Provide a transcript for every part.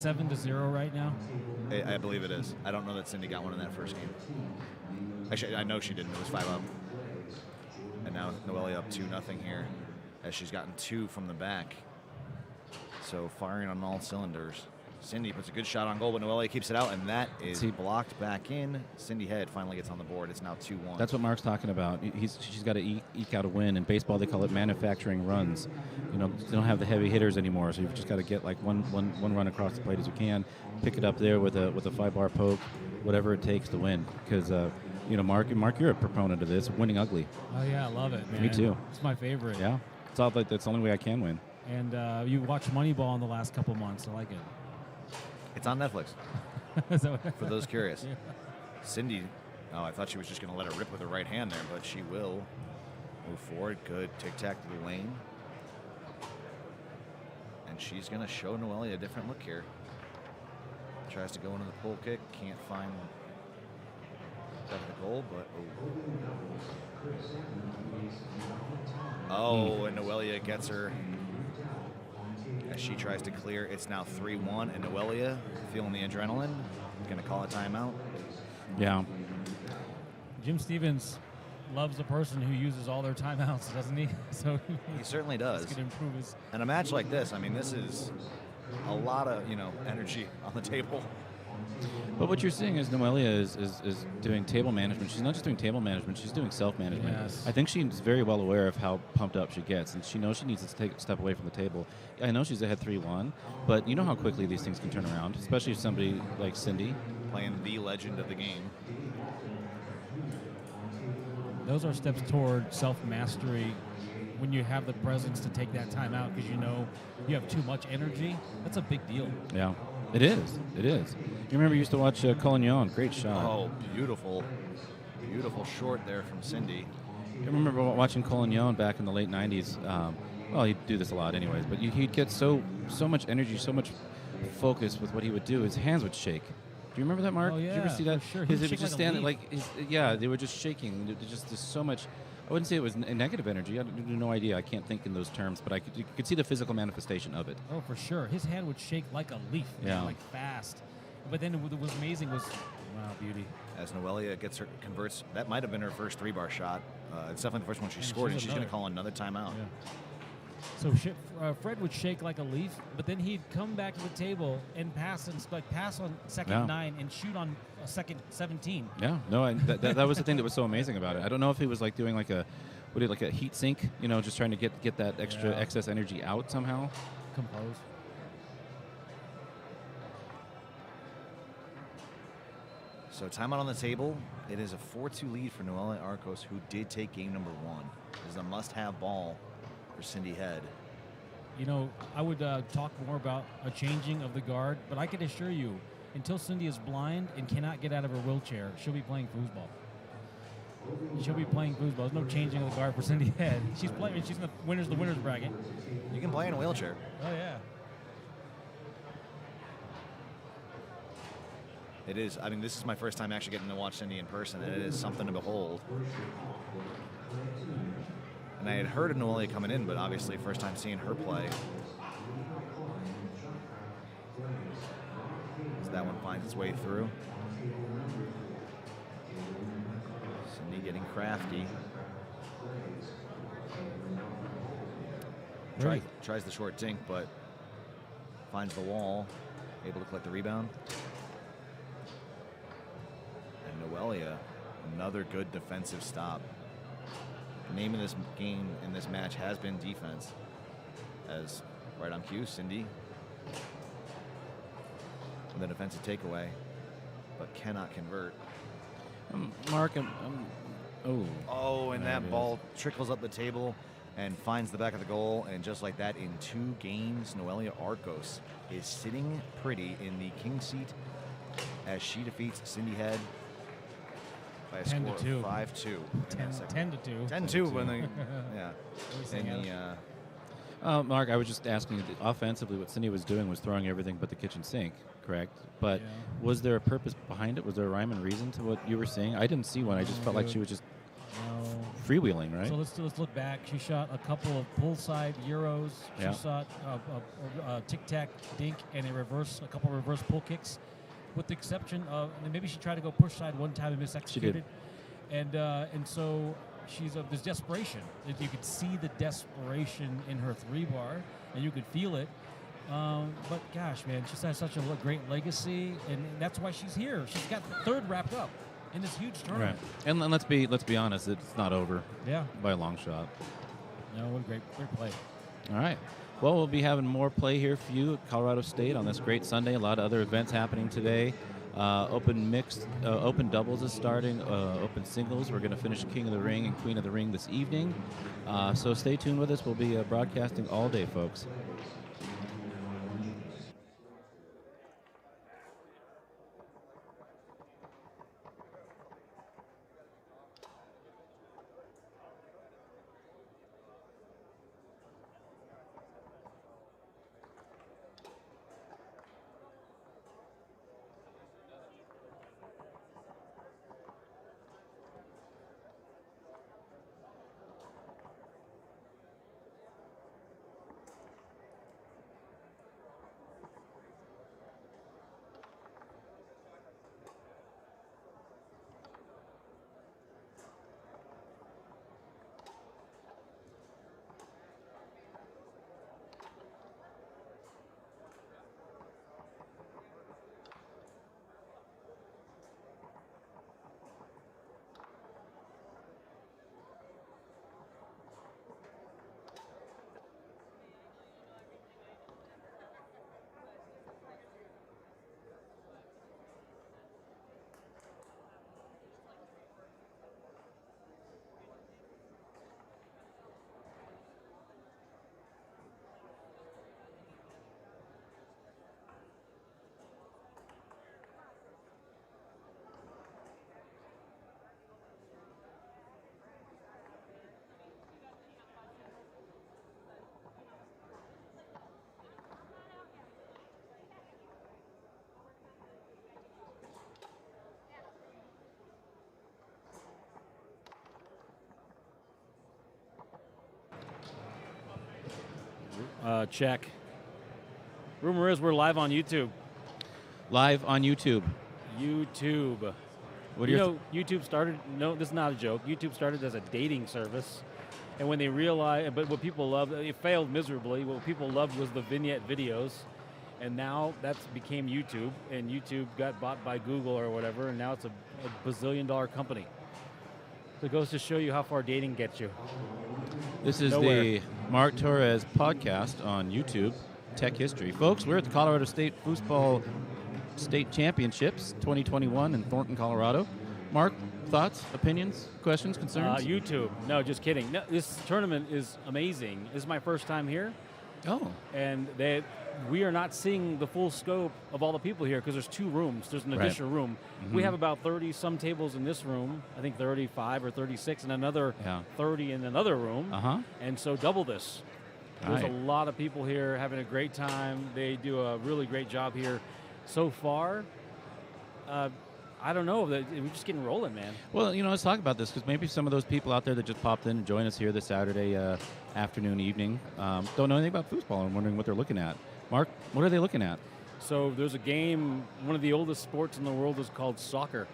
7-0 right now? I believe it is. I don't know that Cindy got one in that first game. Actually, I know she didn't. It was 5-up. And now Noelia up 2-0 here, as she's gotten 2 from the back. So firing on all cylinders. Cindy puts a good shot on goal, but Noelia keeps it out, and that is blocked back in. Cindy Head finally gets on the board. It's now 2-1. That's what Mark's talking about. She's got to eke out a win. In baseball, they call it manufacturing runs. You don't have the heavy hitters anymore, so you've just got to get like one run across the plate as you can, pick it up there with a 5-bar poke, whatever it takes to win. Because Mark, you're a proponent of this, winning ugly. Oh yeah, I love it, man. Me too. It's my favorite. Yeah, it's all like that's the only way I can win. And you watched Moneyball in the last couple months. I like it. It's on Netflix. For those curious. Yeah. Cindy, I thought she was just going to let her rip with her right hand there, but she will move forward. Good tic-tac to the lane. And she's going to show Noelia a different look here. Tries to go into the pull kick. Can't find the goal, but and Noelia gets her as she tries to clear. It's now 3-1, and Noelia, feeling the adrenaline, going to call a timeout. Yeah. Jim Stevens loves a person who uses all their timeouts, doesn't he? So he certainly does. He's going to improve his. And a match like this, I mean, this is a lot of energy on the table. But what you're seeing is Noelia is doing table management. She's not just doing table management, she's doing self-management. Yes. I think she's very well aware of how pumped up she gets, and she knows she needs to take a step away from the table. I know she's ahead 3-1, but you know how quickly these things can turn around, especially if somebody like Cindy. Playing the legend of the game. Those are steps toward self-mastery when you have the presence to take that time out because you know you have too much energy. That's a big deal. Yeah. It is. It is. You remember you used to watch Collignon. Great shot. Oh, beautiful. Beautiful short there from Cindy. I remember watching Collignon back in the late 90s. Well, he'd do this a lot anyways, but he'd get so much energy, so much focus with what he would do. His hands would shake. Do you remember that, Mark? Oh, yeah. Did you ever see that? For sure. It would just stand they were just shaking. Just so much. I wouldn't say it was a negative energy. I have no idea. I can't think in those terms, but you could see the physical manifestation of it. Oh, for sure. His hand would shake like a leaf, like fast. But then what was amazing was, wow, beauty. As Noelia converts, that might have been her first 3-bar shot. It's definitely the first one she scored, and she's going to call another timeout. Yeah. So Fred would shake like a leaf, but then he'd come back to the table and pass on second 9 and shoot on second 17. Yeah, no, that was the thing that was so amazing about it. I don't know if he was like doing like a heat sink, just trying to get that extra excess energy out somehow. Compose. So timeout on the table. It is a 4-2 lead for Noelia Arcos, who did take game number 1. This is a must-have ball for Cindy Head. I would talk more about a changing of the guard, but I can assure you, until Cindy is blind and cannot get out of her wheelchair, she'll be playing foosball. She'll be playing foosball. There's no changing of the guard for Cindy Head. She's playing. She's in the winners bracket. You can play in a wheelchair. Oh yeah. It is. I mean, this is my first time actually getting to watch Cindy in person, and it is something to behold. And I had heard of Noelia coming in, but obviously first time seeing her play. As that one finds its way through. Cindy getting crafty. Tries the short dink, but finds the wall. Able to collect the rebound. And Noelia, another good defensive stop. The name of this game in this match has been defense. As right on cue, Cindy, the defensive takeaway, but cannot convert. Mark, and that ball trickles up the table and finds the back of the goal. And just like that, in 2 games, Noelia Arcos is sitting pretty in the king seat as she defeats Cindy Head by a score of 5-2. 10-2. 10-2 when they, Mark, I was just asking, offensively, what Cindy was doing was throwing everything but the kitchen sink, correct? But was there a purpose behind it? Was there a rhyme and reason to what you were seeing? I didn't see one. I just felt like she was just freewheeling, right? So let's look back. She shot a couple of pull-side Euros. She Yeah. shot a tic-tac dink and a couple of reverse pull kicks, with the exception of, and maybe she tried to go push side one time and mis-executed. And so there's desperation. You could see the desperation in her 3-bar, and you could feel it. But gosh, man, she's had such a great legacy, and that's why she's here. She's got third wrapped up in this huge tournament. Right. And let's be honest, it's not over. Yeah. By a long shot. No, what a great play. All right. Well, we'll be having more play here for you at Colorado State on this great Sunday. A lot of other events happening today. Open mixed, open doubles is starting. Open singles. We're going to finish King of the Ring and Queen of the Ring this evening. So stay tuned with us. We'll be broadcasting all day, folks. Check. Rumor is we're live on YouTube. Live on YouTube. YouTube. What do you know, YouTube started, no, this is not a joke. YouTube started as a dating service. And when they realized, but what people loved, it failed miserably. What people loved was the vignette videos. And now that's became YouTube. And YouTube got bought by Google or whatever. And now it's a bazillion-dollar company. So it goes to show you how far dating gets you. This is the Mark Torres podcast on YouTube, Tech History. Folks, we're at the Colorado State Foosball State Championships 2021 in Thornton, Colorado. Mark, thoughts, opinions, questions, concerns? YouTube. No, just kidding. No, this tournament is amazing. This is my first time here. Oh. And we are not seeing the full scope of all the people here because there's 2 rooms. There's an additional room. Mm-hmm. We have about 30-some tables in this room. I think 35 or 36, and another 30 in another room. Uh-huh. And so double this. There's a lot of people here having a great time. They do a really great job here. So far, I don't know. We're just getting rolling, man. Well, you know, let's talk about this because maybe some of those people out there that just popped in and joined us here this Saturday afternoon, evening, don't know anything about foosball and wondering what they're looking at. Mark, what are they looking at? So there's a game, one of the oldest sports in the world is called soccer.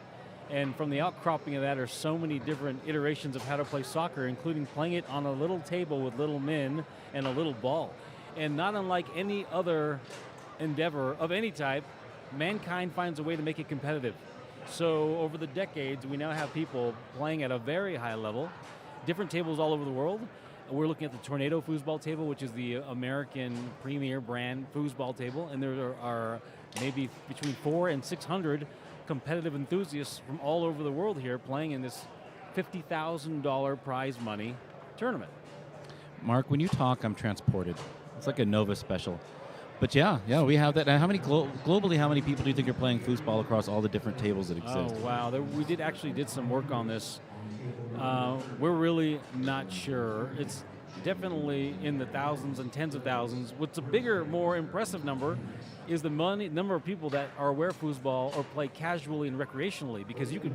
And from the outcropping of that are so many different iterations of how to play soccer, including playing it on a little table with little men and a little ball. And not unlike any other endeavor of any type, mankind finds a way to make it competitive. So over the decades, we now have people playing at a very high level, different tables all over the world. We're looking at the Tornado Foosball table, which is the American premier brand foosball table, and there are maybe between 400 and 600 competitive enthusiasts from all over the world here playing in this $50,000 prize money tournament. Mark, when you talk, I'm transported. It's like a Nova special. But yeah, we have that. How many globally? How many people do you think are playing foosball across all the different tables that exist? Oh wow, we did some work on this. We're really not sure. It's definitely in the thousands and tens of thousands. What's a bigger, more impressive number is the number of people that are aware of foosball or play casually and recreationally, because you could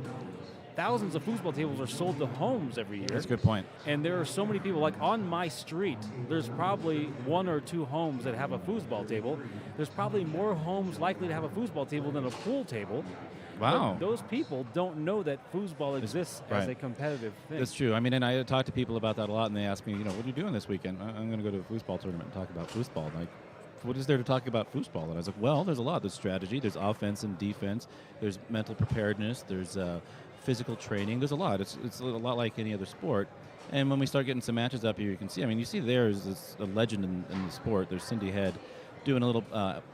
thousands of foosball tables are sold to homes every year. That's a good point. And there are so many people, like on my street, there's probably 1 or 2 homes that have a foosball table. There's probably more homes likely to have a foosball table than a pool table. Wow. But those people don't know that foosball exists as a competitive thing. That's true. I mean, and I talk to people about that a lot, and they ask me, what are you doing this weekend? I'm going to go to a foosball tournament and talk about foosball. Like, what is there to talk about foosball? And I was like, well, there's a lot. There's strategy, there's offense and defense, there's mental preparedness, there's physical training. There's a lot. It's a lot like any other sport. And when we start getting some matches up here, you can see. I mean, you see there is a legend in the sport. There's Cindy Head doing a little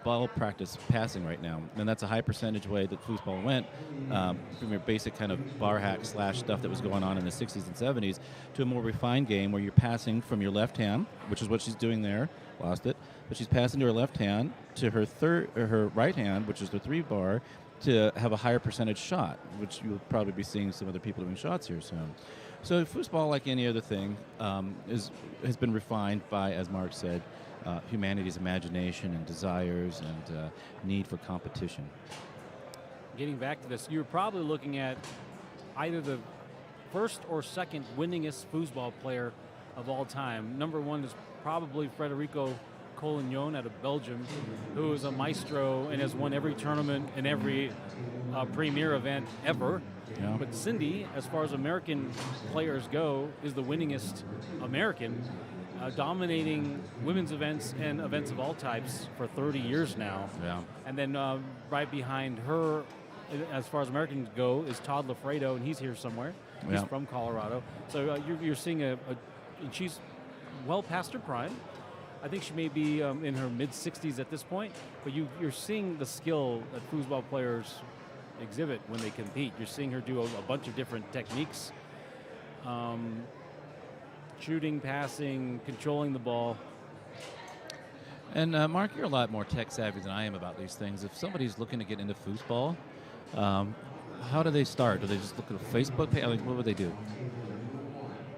ball practice passing right now, and that's a high percentage way that foosball went from your basic kind of bar hack / stuff that was going on in the 60s and 70s to a more refined game where you're passing from your left hand, which is what she's doing there. Lost it, but she's passing to her left hand to her right hand, which is the 3-bar, to have a higher percentage shot, which you'll probably be seeing some other people doing shots here soon. So foosball, like any other thing, has been refined by, as Mark said, humanity's imagination and desires and need for competition. Getting back to this, you're probably looking at either the first or second winningest foosball player of all time. Number 1 is probably Federico Collignon out of Belgium, who is a maestro and has won every tournament and every premier event ever. Yeah. But Cindy, as far as American players go, is the winningest American, dominating women's events and events of all types for 30 years now. Yeah. And then right behind her, as far as Americans go, is Todd Lafredo, and he's here somewhere. He's from Colorado. So you're seeing and she's well past her prime. I think she may be in her mid-60s at this point, but you're seeing the skill that foosball players exhibit when they compete. You're seeing her do a bunch of different techniques. Shooting, passing, controlling the ball. And Mark, you're a lot more tech savvy than I am about these things. If somebody's looking to get into foosball, how do they start? Do they just look at a Facebook page? Like, what would they do?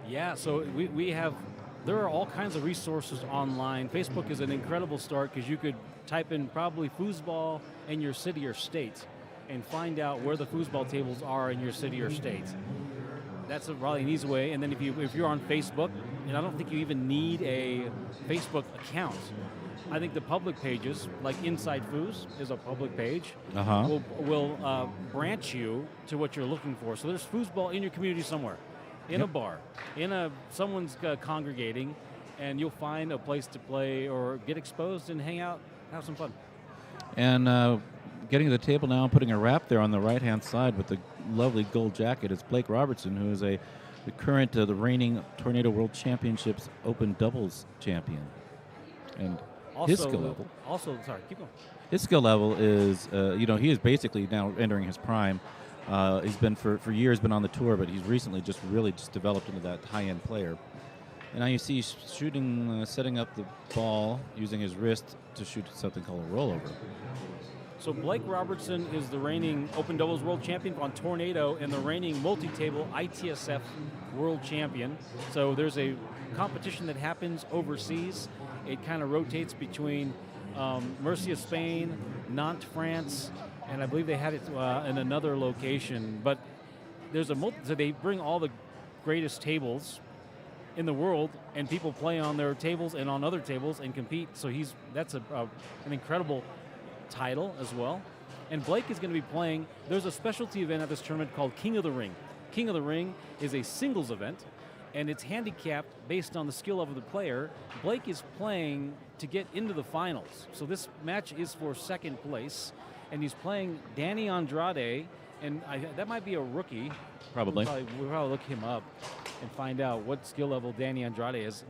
Yeah, so we have, there are all kinds of resources online. Facebook is an incredible start because you could type in probably foosball in your city or state and find out where the foosball tables are in your city or state. That's probably an easy way. And then if you're on Facebook, and I don't think you even need a Facebook account. I think the public pages, like Inside Foos is a public page, will branch you to what you're looking for. So there's foosball in your community somewhere, in a bar, someone's congregating, and you'll find a place to play or get exposed and hang out, have some fun. And getting to the table now and putting a wrap there on the right-hand side with the lovely gold jacket is Blake Robertson, who is the current, the reigning Tornado World Championships Open Doubles champion. And his skill level. Sorry, keep going. His skill level is, he is basically now entering his prime. He's been for years been on the tour, but he's recently just developed into that high-end player. And now you see he's shooting, setting up the ball using his wrist to shoot something called a rollover. So Blake Robertson is the reigning Open Doubles World Champion on Tornado and the reigning multi-table ITSF World Champion. So there's a competition that happens overseas. It kind of rotates between Murcia, Spain, Nantes, France, and I believe they had it in another location. But there's so they bring all the greatest tables in the world, and people play on their tables and on other tables and compete. So that's an incredible title as well. And Blake is going to be playing, there's a specialty event at this tournament called King of the Ring. King of the Ring is a singles event, and it's handicapped based on the skill level of the player. Blake is playing to get into the finals. So this match is for second place, and he's playing Danny Andrade, and that might be a rookie. Probably. We'll probably look him up and find out what skill level Danny Andrade is.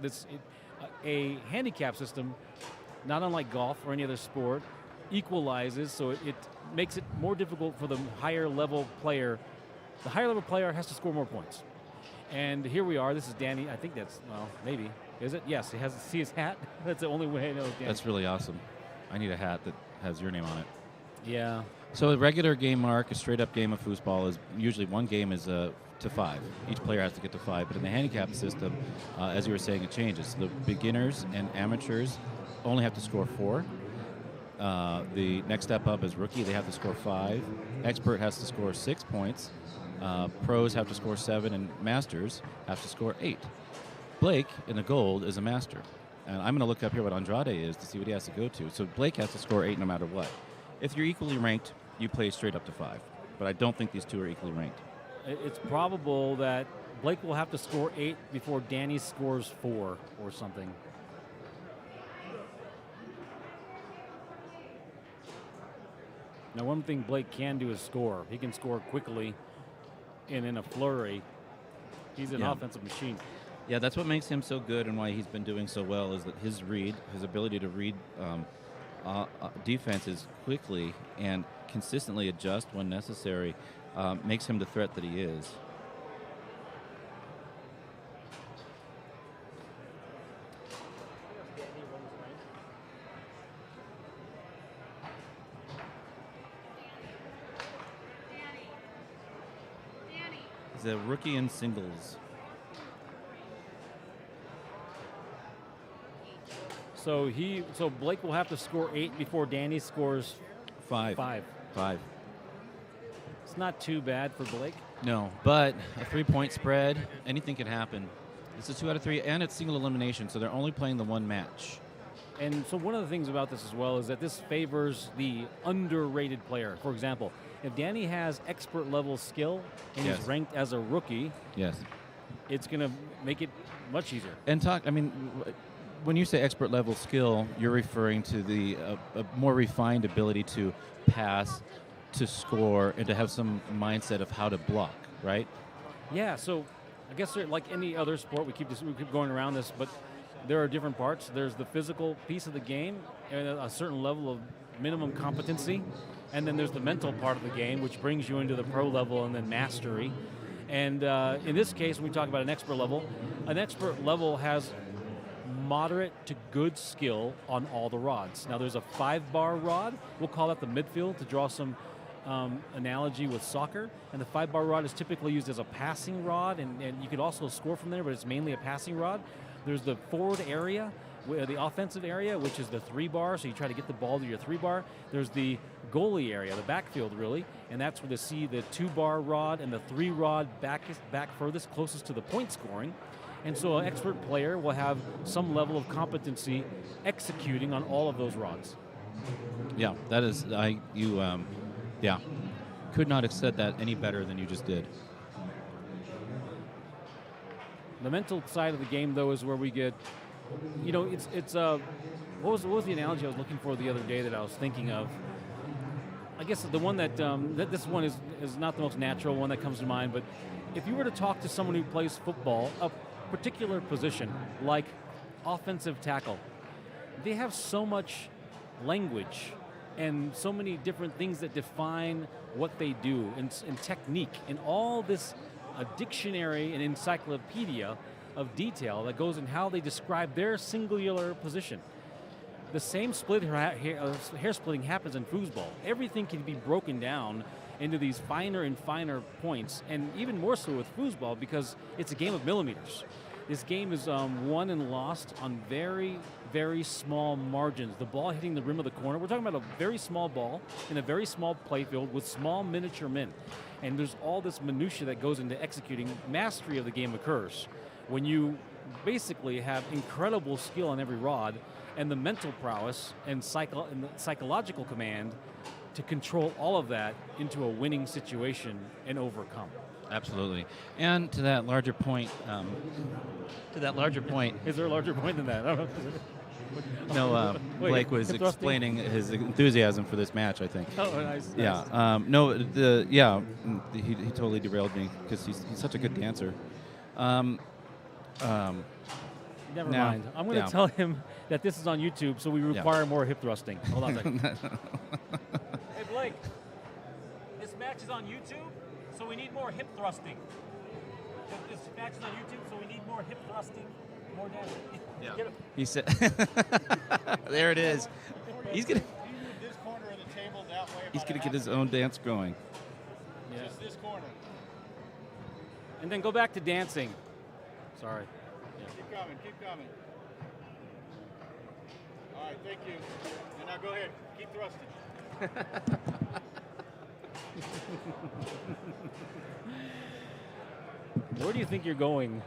A handicap system, not unlike golf or any other sport, equalizes, so it makes it more difficult for the higher level player. The higher level player has to score more points. And here we are. This is Danny. I think that's, well, maybe. Is it? Yes, he has to see his hat. That's the only way I know it's Danny. That's really awesome. I need a hat that has your name on it. Yeah. So a regular game, Mark, a straight-up game of foosball is usually one game is to 5. Each player has to get to 5. But in the handicap system, as you were saying, it changes. The beginners and amateurs only have to score 4. The next step up is rookie. They have to score 5. Expert has to score 6 points. Pros have to score 7, and masters have to score 8. Blake in the gold is a master. And I'm going to look up here what Andrade is to see what he has to go to. So Blake has to score 8 no matter what. If you're equally ranked, you play straight up to 5. But I don't think these two are equally ranked. It's probable that Blake will have to score 8 before Danny scores 4 or something. Now, one thing Blake can do is score. He can score quickly and in a flurry. He's an offensive machine. Yeah, that's what makes him so good and why he's been doing so well is that his ability to read defenses quickly and consistently adjust when necessary makes him the threat that he is. He's a rookie in singles. So Blake will have to score 8 before Danny scores 5. 5. It's not too bad for Blake. No, but a 3-point spread, anything can happen. It's a 2 out of 3, and it's single elimination, so they're only playing the one match. And so one of the things about this as well is that this favors the underrated player. For example, if Danny has expert level skill and Yes. he's ranked as a rookie, Yes. it's going to make it much easier. And when you say expert level skill, you're referring to the a more refined ability to pass, to score, and to have some mindset of how to block, right? Yeah, so I guess like any other sport, we keep going around this, but there are different parts. There's the physical piece of the game and a certain level of minimum competency, and then there's the mental part of the game, which brings you into the pro level and then mastery. And in this case, when we talk about an expert level has moderate to good skill on all the rods. Now there's a 5-bar rod. We'll call that the midfield to draw some analogy with soccer. And the 5-bar rod is typically used as a passing rod, and you could also score from there, but it's mainly a passing rod. There's the forward area, the offensive area, which is the 3-bar, so you try to get the ball to your 3-bar. There's the goalie area, the backfield really, and that's where they see the 2-bar rod and the 3-rod back furthest, closest to the point scoring. And so an expert player will have some level of competency executing on all of those rods. Yeah, that is, could not have said that any better than you just did. The mental side of the game, though, is where we get, what was the analogy I was looking for the other day that I was thinking of? I guess the one that this one is not the most natural one that comes to mind, but if you were to talk to someone who plays football, a particular position like offensive tackle, they have so much language and so many different things that define what they do and technique and all this a dictionary and encyclopedia of detail that goes in how they describe their singular position. The same hair splitting happens in foosball. Everything can be broken down into these finer and finer points, and even more so with foosball because it's a game of millimeters. This game is won and lost on very, very small margins. The ball hitting the rim of the corner. We're talking about a very small ball in a very small playfield with small miniature men. And there's all this minutia that goes into executing. Mastery of the game occurs when you basically have incredible skill on every rod and the mental prowess and the psychological command to control all of that into a winning situation and overcome. Absolutely. And to that larger point, Is there a larger point than that? I don't know. no, Blake was explaining his enthusiasm for this match, I think. Oh, nice. Yeah. He totally derailed me because he's such a good dancer. Never mind. I'm going to tell him that this is on YouTube, so we require more hip thrusting. Hold on a second. Hey, Blake, this match is on YouTube, so we need more hip thrusting. This match is on YouTube, so we need more hip thrusting, more dancing. Yeah. He said, there it is. He's going to This corner of the table that way. he's gonna get his own dance going. Yeah. Just this corner. And then go back to dancing. Sorry. Keep coming. All right, thank you. And now go ahead, keep thrusting. Where do you think you're going?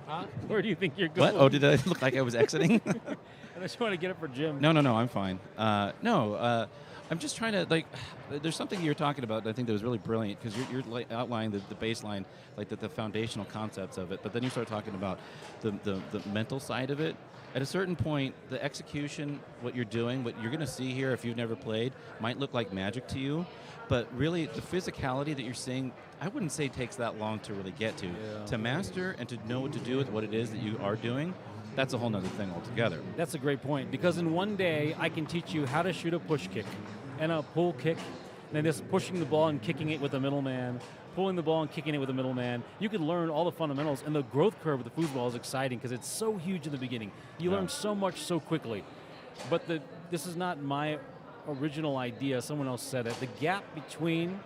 Huh? Where do you think you're going? What? Oh, did I look like I was exiting? I just want to get up for Jim. No, I'm fine. I'm just trying to, like, there's something you're talking about that I think that was really brilliant, because you're like outlining the baseline, like the foundational concepts of it, but then you start talking about the mental side of it. At a certain point, the execution, what you're doing, what you're going to see here if you've never played, might look like magic to you, but really the physicality that you're seeing, I wouldn't say takes that long to really get to. Yeah. To master and to know what to do with what it is that you are doing, that's a whole nother thing altogether. That's a great point, because in one day I can teach you how to shoot a push kick and a pull kick, and then just pushing the ball and kicking it with the middle man, pulling the ball and kicking it with the middle man. You can learn all the fundamentals, and the growth curve with the foosball is exciting because it's so huge in the beginning. You learn so much so quickly. But this is not my original idea. Someone else said it. The gap between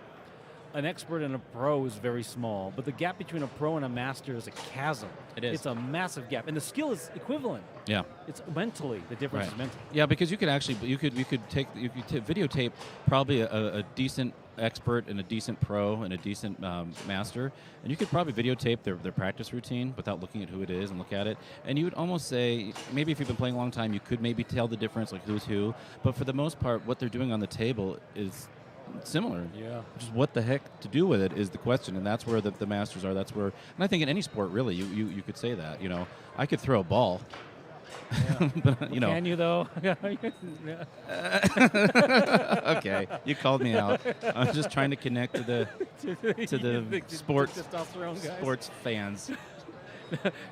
an expert and a pro is very small, but the gap between a pro and a master is a chasm. It is. It's a massive gap, and the skill is equivalent. Yeah. It's mentally, the difference is mental. Yeah, because you could actually you could videotape probably a decent expert and a decent pro and a decent master, and you could probably videotape their practice routine without looking at who it is and look at it, and you would almost say, maybe if you've been playing a long time, you could maybe tell the difference, like who's who, but for the most part, what they're doing on the table is similar. Yeah. Just what the heck to do with it is the question, and that's where the masters are. That's where, and I think in any sport, really, you could say that. You know, I could throw a ball. Yeah. But, you know. Can you though? Okay, you called me out. I was just trying to connect to the sports fans.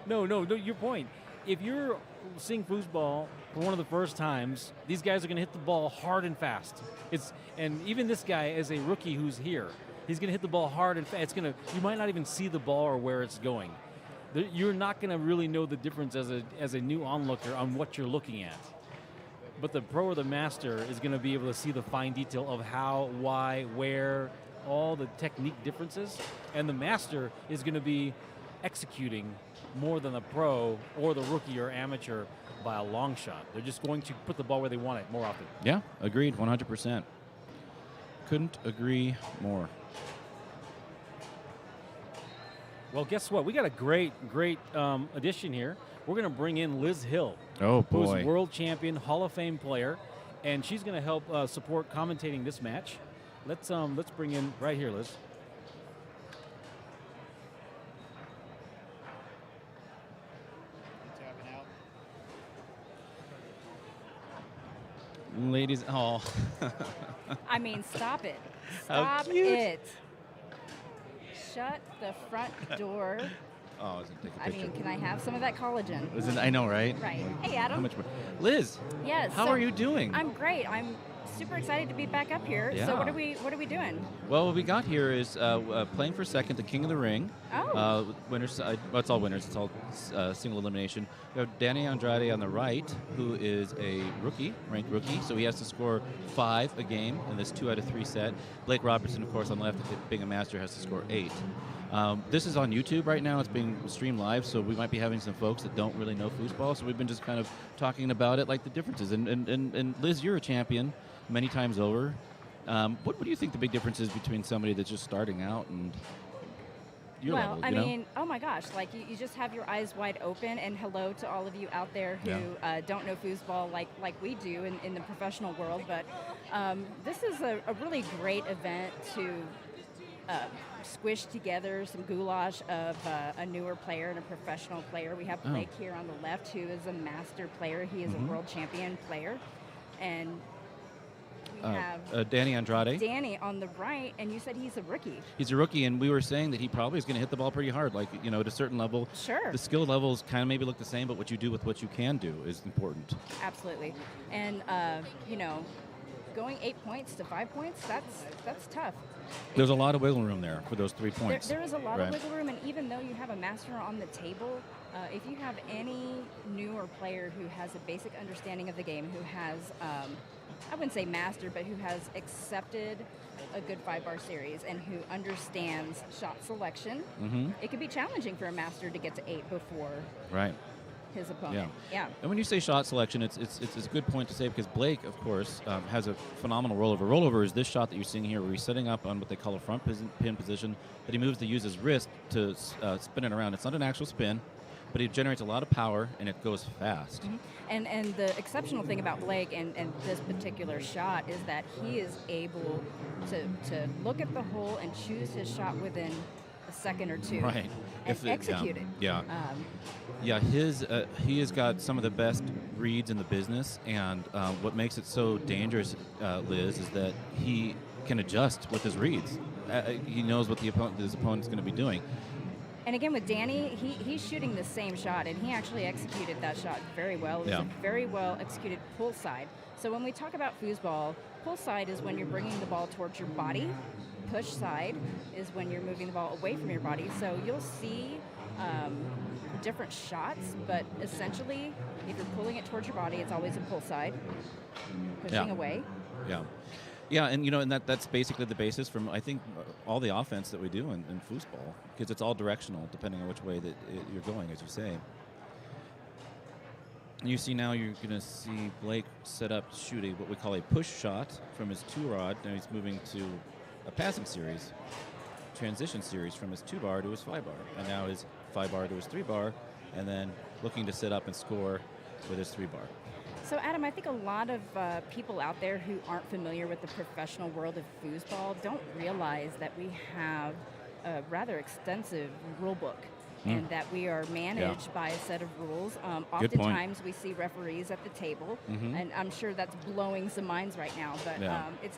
No, your point. If you're seeing foosball for one of the first times, these guys are going to hit the ball hard and fast. And even this guy, as a rookie who's here, he's going to hit the ball hard and fast. You might not even see the ball or where it's going. You're not going to really know the difference as a new onlooker on what you're looking at. But the pro or the master is going to be able to see the fine detail of how, why, where, all the technique differences. And the master is going to be executing more than the pro or the rookie or amateur by a long shot. They're just going to put the ball where they want it more often. Yeah, agreed, 100%. Couldn't agree more. Well, guess what? We got a great addition here. We're going to bring in Liz Hill. Oh, boy. Who's world champion, Hall of Fame player, and she's going to help support commentating this match. Let's bring in right here, Liz. Tapping out. Ladies, oh. I mean, stop it. How Stop cute. it. Shut the front door. Oh, I was going to take a I picture. mean, can I have some of that collagen? Isn't, I know, right? Right. Hey, How Adam. much more? Liz, Yes. how so are you doing? I'm great. I'm super excited to be back up here. Yeah. So what are we doing? Well, what we got here is playing for second, the King of the Ring. Oh. Winners. Well, it's all winners. It's all single elimination. We have Danny Andrade on the right, who is a rookie, ranked rookie. So he has to score 5 a game in this 2 out of 3 set. Blake Robertson, of course, on the left, being a master, has to score 8. This is on YouTube right now. It's being streamed live, so we might be having some folks that don't really know foosball. So we've been just kind of talking about it, like the differences. And Liz, you're a champion many times over. What do you think the big difference is between somebody that's just starting out and your Well, level? I you know? mean, oh my gosh, like you just have your eyes wide open, and hello to all of you out there who don't know foosball like we do in the professional world. But this is a really great event to squish together some goulash of a newer player and a professional player. We have Blake here on the left, who is a master player. He is a world champion player. And we have Danny Andrade. Danny on the right, and you said he's a rookie. He's a rookie, and we were saying that he probably is going to hit the ball pretty hard. Like, you know, at a certain level, Sure. the skill levels kind of maybe look the same, but what you do with what you can do is important. Absolutely. And, you know, going 8 points to 5 points, that's tough. There's a lot of wiggle room there for those 3 points. There is a lot Right. of wiggle room, and even though you have a master on the table, if you have any newer player who has a basic understanding of the game, who has, I wouldn't say master, but who has accepted a good 5-bar series and who understands shot selection, it could be challenging for a master to get to 8 before. Right. his opponent. Yeah. And when you say shot selection, it's a good point to say, because Blake, of course, has a phenomenal rollover. Rollover is this shot that you're seeing here, where he's setting up on what they call a front pin position, that he moves to use his wrist to spin it around. It's not an actual spin, but it generates a lot of power, and it goes fast. And the exceptional thing about Blake and this particular shot is that he is able to look at the hole and choose his shot within a second or two, Right. and execute it. Yeah. He has got some of the best reads in the business, and what makes it so dangerous, Liz, is that he can adjust with his reads. He knows what his opponent's going to be doing. And again, with Danny, he's shooting the same shot, and he actually executed that shot very well. It was a very well executed pull side. So when we talk about foosball, pull side is when you're bringing the ball towards your body. Push side is when you're moving the ball away from your body. So you'll see different shots, but essentially, if you're pulling it towards your body, it's always a pull side, pushing away. Yeah, and and that's basically the basis from, I think, all the offense that we do in foosball, because it's all directional depending on which way that you're going, as you say. You see now, you're going to see Blake set up, shoot what we call a push shot from his 2-rod. Now he's moving to a passing series, transition series from his 2-bar to his 5-bar, and now his 5-bar to his 3-bar, and then looking to set up and score with his 3-bar. So, Adam, I think a lot of people out there who aren't familiar with the professional world of foosball don't realize that we have a rather extensive rule book and that we are managed by a set of rules. Oftentimes, we see referees at the table, and I'm sure that's blowing some minds right now, but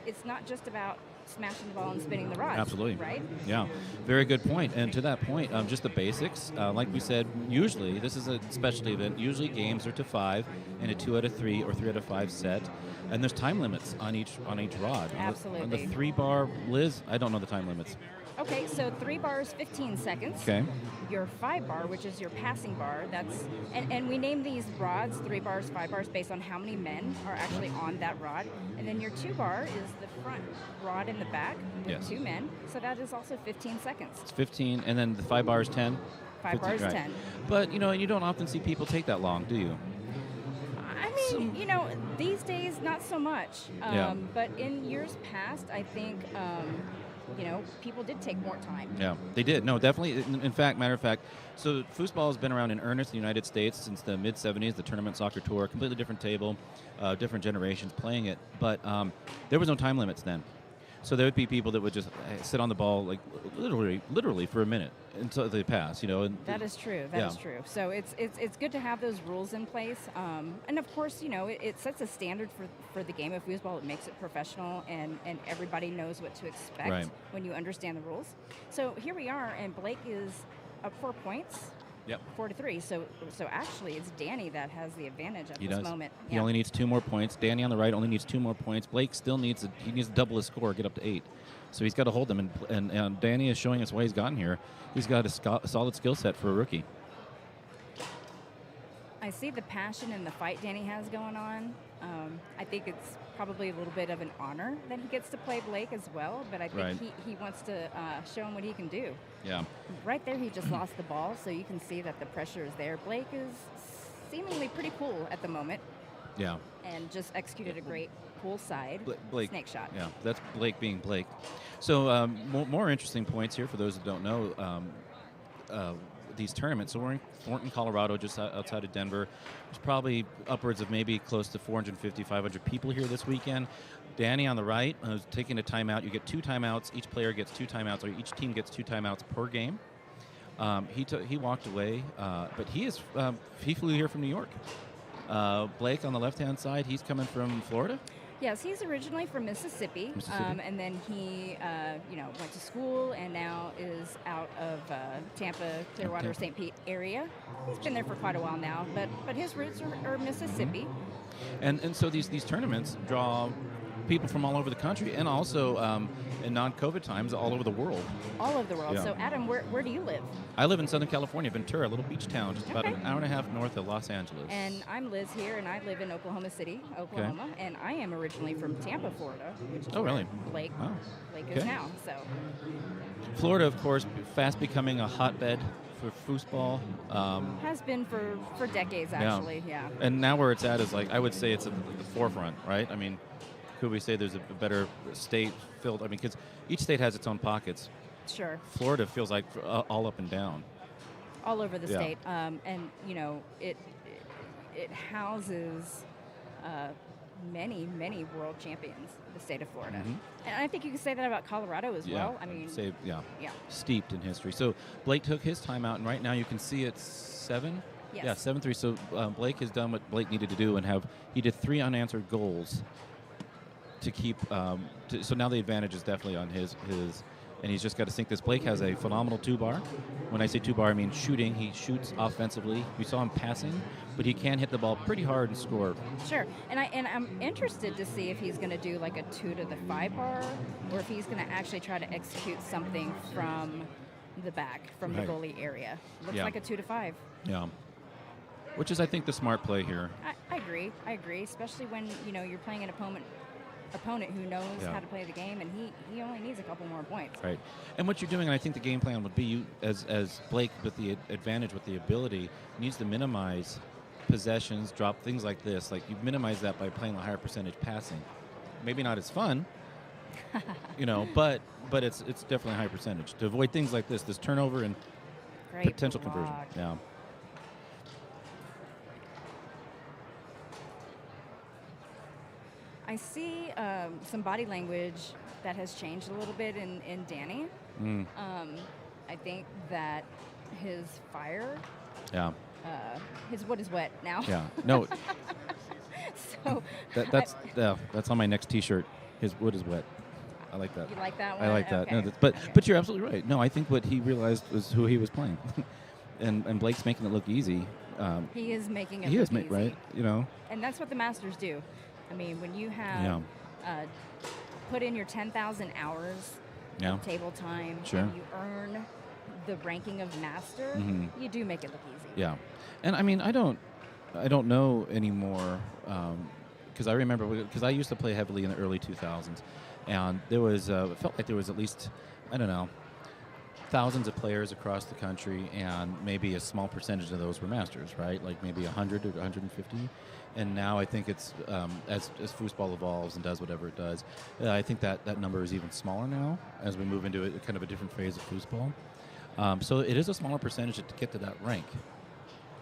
it's not just about smashing the ball and spinning the rod. Absolutely. Right? Yeah. Very good point. And to that point, just the basics. Like we said, usually, this is a specialty event. Usually games are to 5 in a 2 out of 3 or 3 out of 5 set. And there's time limits on each rod. Absolutely. On the 3-bar, Liz, I don't know the time limits. Okay, so 3 bars, 15 seconds. Okay. Your 5-bar, which is your passing bar, that's and we name these rods 3 bars, 5 bars based on how many men are actually on that rod. And then your 2-bar is the front rod in the back with 2 men, so that is also 15 seconds. It's 15, and then the 5-bar is 10. 5 bars, right. 10. But you don't often see people take that long, do you? I mean, these days not so much. But in years past, I think. People did take more time. Yeah, they did. No, definitely. Matter of fact, so foosball has been around in earnest in the United States since the mid-'70s, the tournament soccer tour, completely different table, different generations playing it. But there was no time limits then. So there would be people that would just sit on the ball like literally for a minute until they pass. And that is true. That is true. So it's good to have those rules in place, and of course, it sets a standard for the game of foosball. It makes it professional, and everybody knows what to expect when you understand the rules. So here we are, and Blake is up 4 points. Yep. 4-3. So actually, it's Danny that has the advantage at this moment. He only needs 2 more points. Danny on the right only needs 2 more points. Blake still needs to double his score, get up to 8. So he's got to hold them. And Danny is showing us why he's gotten here. He's got a solid skill set for a rookie. I see the passion and the fight Danny has going on. I think it's probably a little bit of an honor that he gets to play Blake as well, but I think he wants to show him what he can do. Yeah. Right there, he just lost the ball, so you can see that the pressure is there. Blake is seemingly pretty cool at the moment. Yeah. And just executed a great poolside snake shot. Yeah, that's Blake being Blake. So more interesting points here for those that don't know. These tournaments. So we're in Thornton, Colorado, just outside of Denver. There's probably upwards of maybe close to 450, 500 people here this weekend. Danny on the right is taking a timeout. You get 2 timeouts. Each player gets 2 timeouts, or each team gets 2 timeouts per game. He walked away, but he flew here from New York. Blake on the left-hand side, he's coming from Florida. Yes, he's originally from Mississippi. And then he, went to school and now is out of Tampa, Clearwater, St. Pete area. He's been there for quite a while now, but his roots are Mississippi. And so these tournaments draw people from all over the country, and also in non-COVID times, all over the world. All over the world. Yeah. So, Adam, where do you live? I live in Southern California, Ventura, a little beach town, just about Okay. an hour and a half north of Los Angeles. And I'm Liz here, and I live in Oklahoma City, Oklahoma. And I am originally from Tampa, Florida, which is Oh, really? where Blake is Okay. now. So, Florida, of course, fast becoming a hotbed for foosball. has been for decades, actually. Yeah. And now where it's at is like, I would say it's at the forefront, right? I mean, could we say there's a better state filled? I mean, because each state has its own pockets. Sure. Florida feels like all up and down. All over the Yeah. state, and it houses many world champions. The state of Florida, Mhm. and I think you can say that about Colorado as well. I mean, yeah. Steeped in history. So Blake took his time out, and right now you can see it's 7. Yes. Yeah, 7-3. So Blake has done what Blake needed to do, and he did 3 unanswered goals to keep. So now the advantage is definitely on his. And he's just got to sink this. Blake has a phenomenal 2-bar. When I say 2-bar, I mean shooting. He shoots offensively. We saw him passing, but he can hit the ball pretty hard and score. Sure, and I'm interested to see if he's going to do like a 2 to the 5 bar, or if he's going to actually try to execute something from the back, from Right. the goalie area. Looks Yeah. like a 2 to 5. Yeah. Which is, I think, the smart play here. I agree. I agree, especially when you're playing an opponent who knows Yeah. how to play the game, and he only needs a couple more points. Right. And what you're doing, and I think the game plan would be, you as Blake with the advantage, with the ability, needs to minimize possessions, drop things like this. Like, you minimize that by playing a higher percentage passing. Maybe not as fun, but it's definitely a high percentage to avoid things like this turnover and Great potential conversion. block. Yeah. I see some body language that has changed a little bit in Danny. Mm. I think that his fire, Yeah. his wood is wet now. Yeah. No, So that's on my next T-shirt. His wood is wet. I like that. you like that one? I like that. Okay. No, but you're absolutely right. No, I think what he realized was who he was playing, and Blake's making it look easy. He is making it He look is easy. right. And that's what the Masters do. I mean, when you have put in your 10,000 hours Yeah. of table time Sure. and you earn the ranking of master, Mhm. you do make it look easy. Yeah, and I mean, I don't know anymore, because I remember, because I used to play heavily in the early 2000s, and there was it felt like there was at least, I don't know, thousands of players across the country, and maybe a small percentage of those were masters, right? Like maybe 100 or 150. And now I think it's as foosball evolves and does whatever it does, I think that number is even smaller now as we move into a kind of a different phase of foosball. So it is a smaller percentage to get to that rank.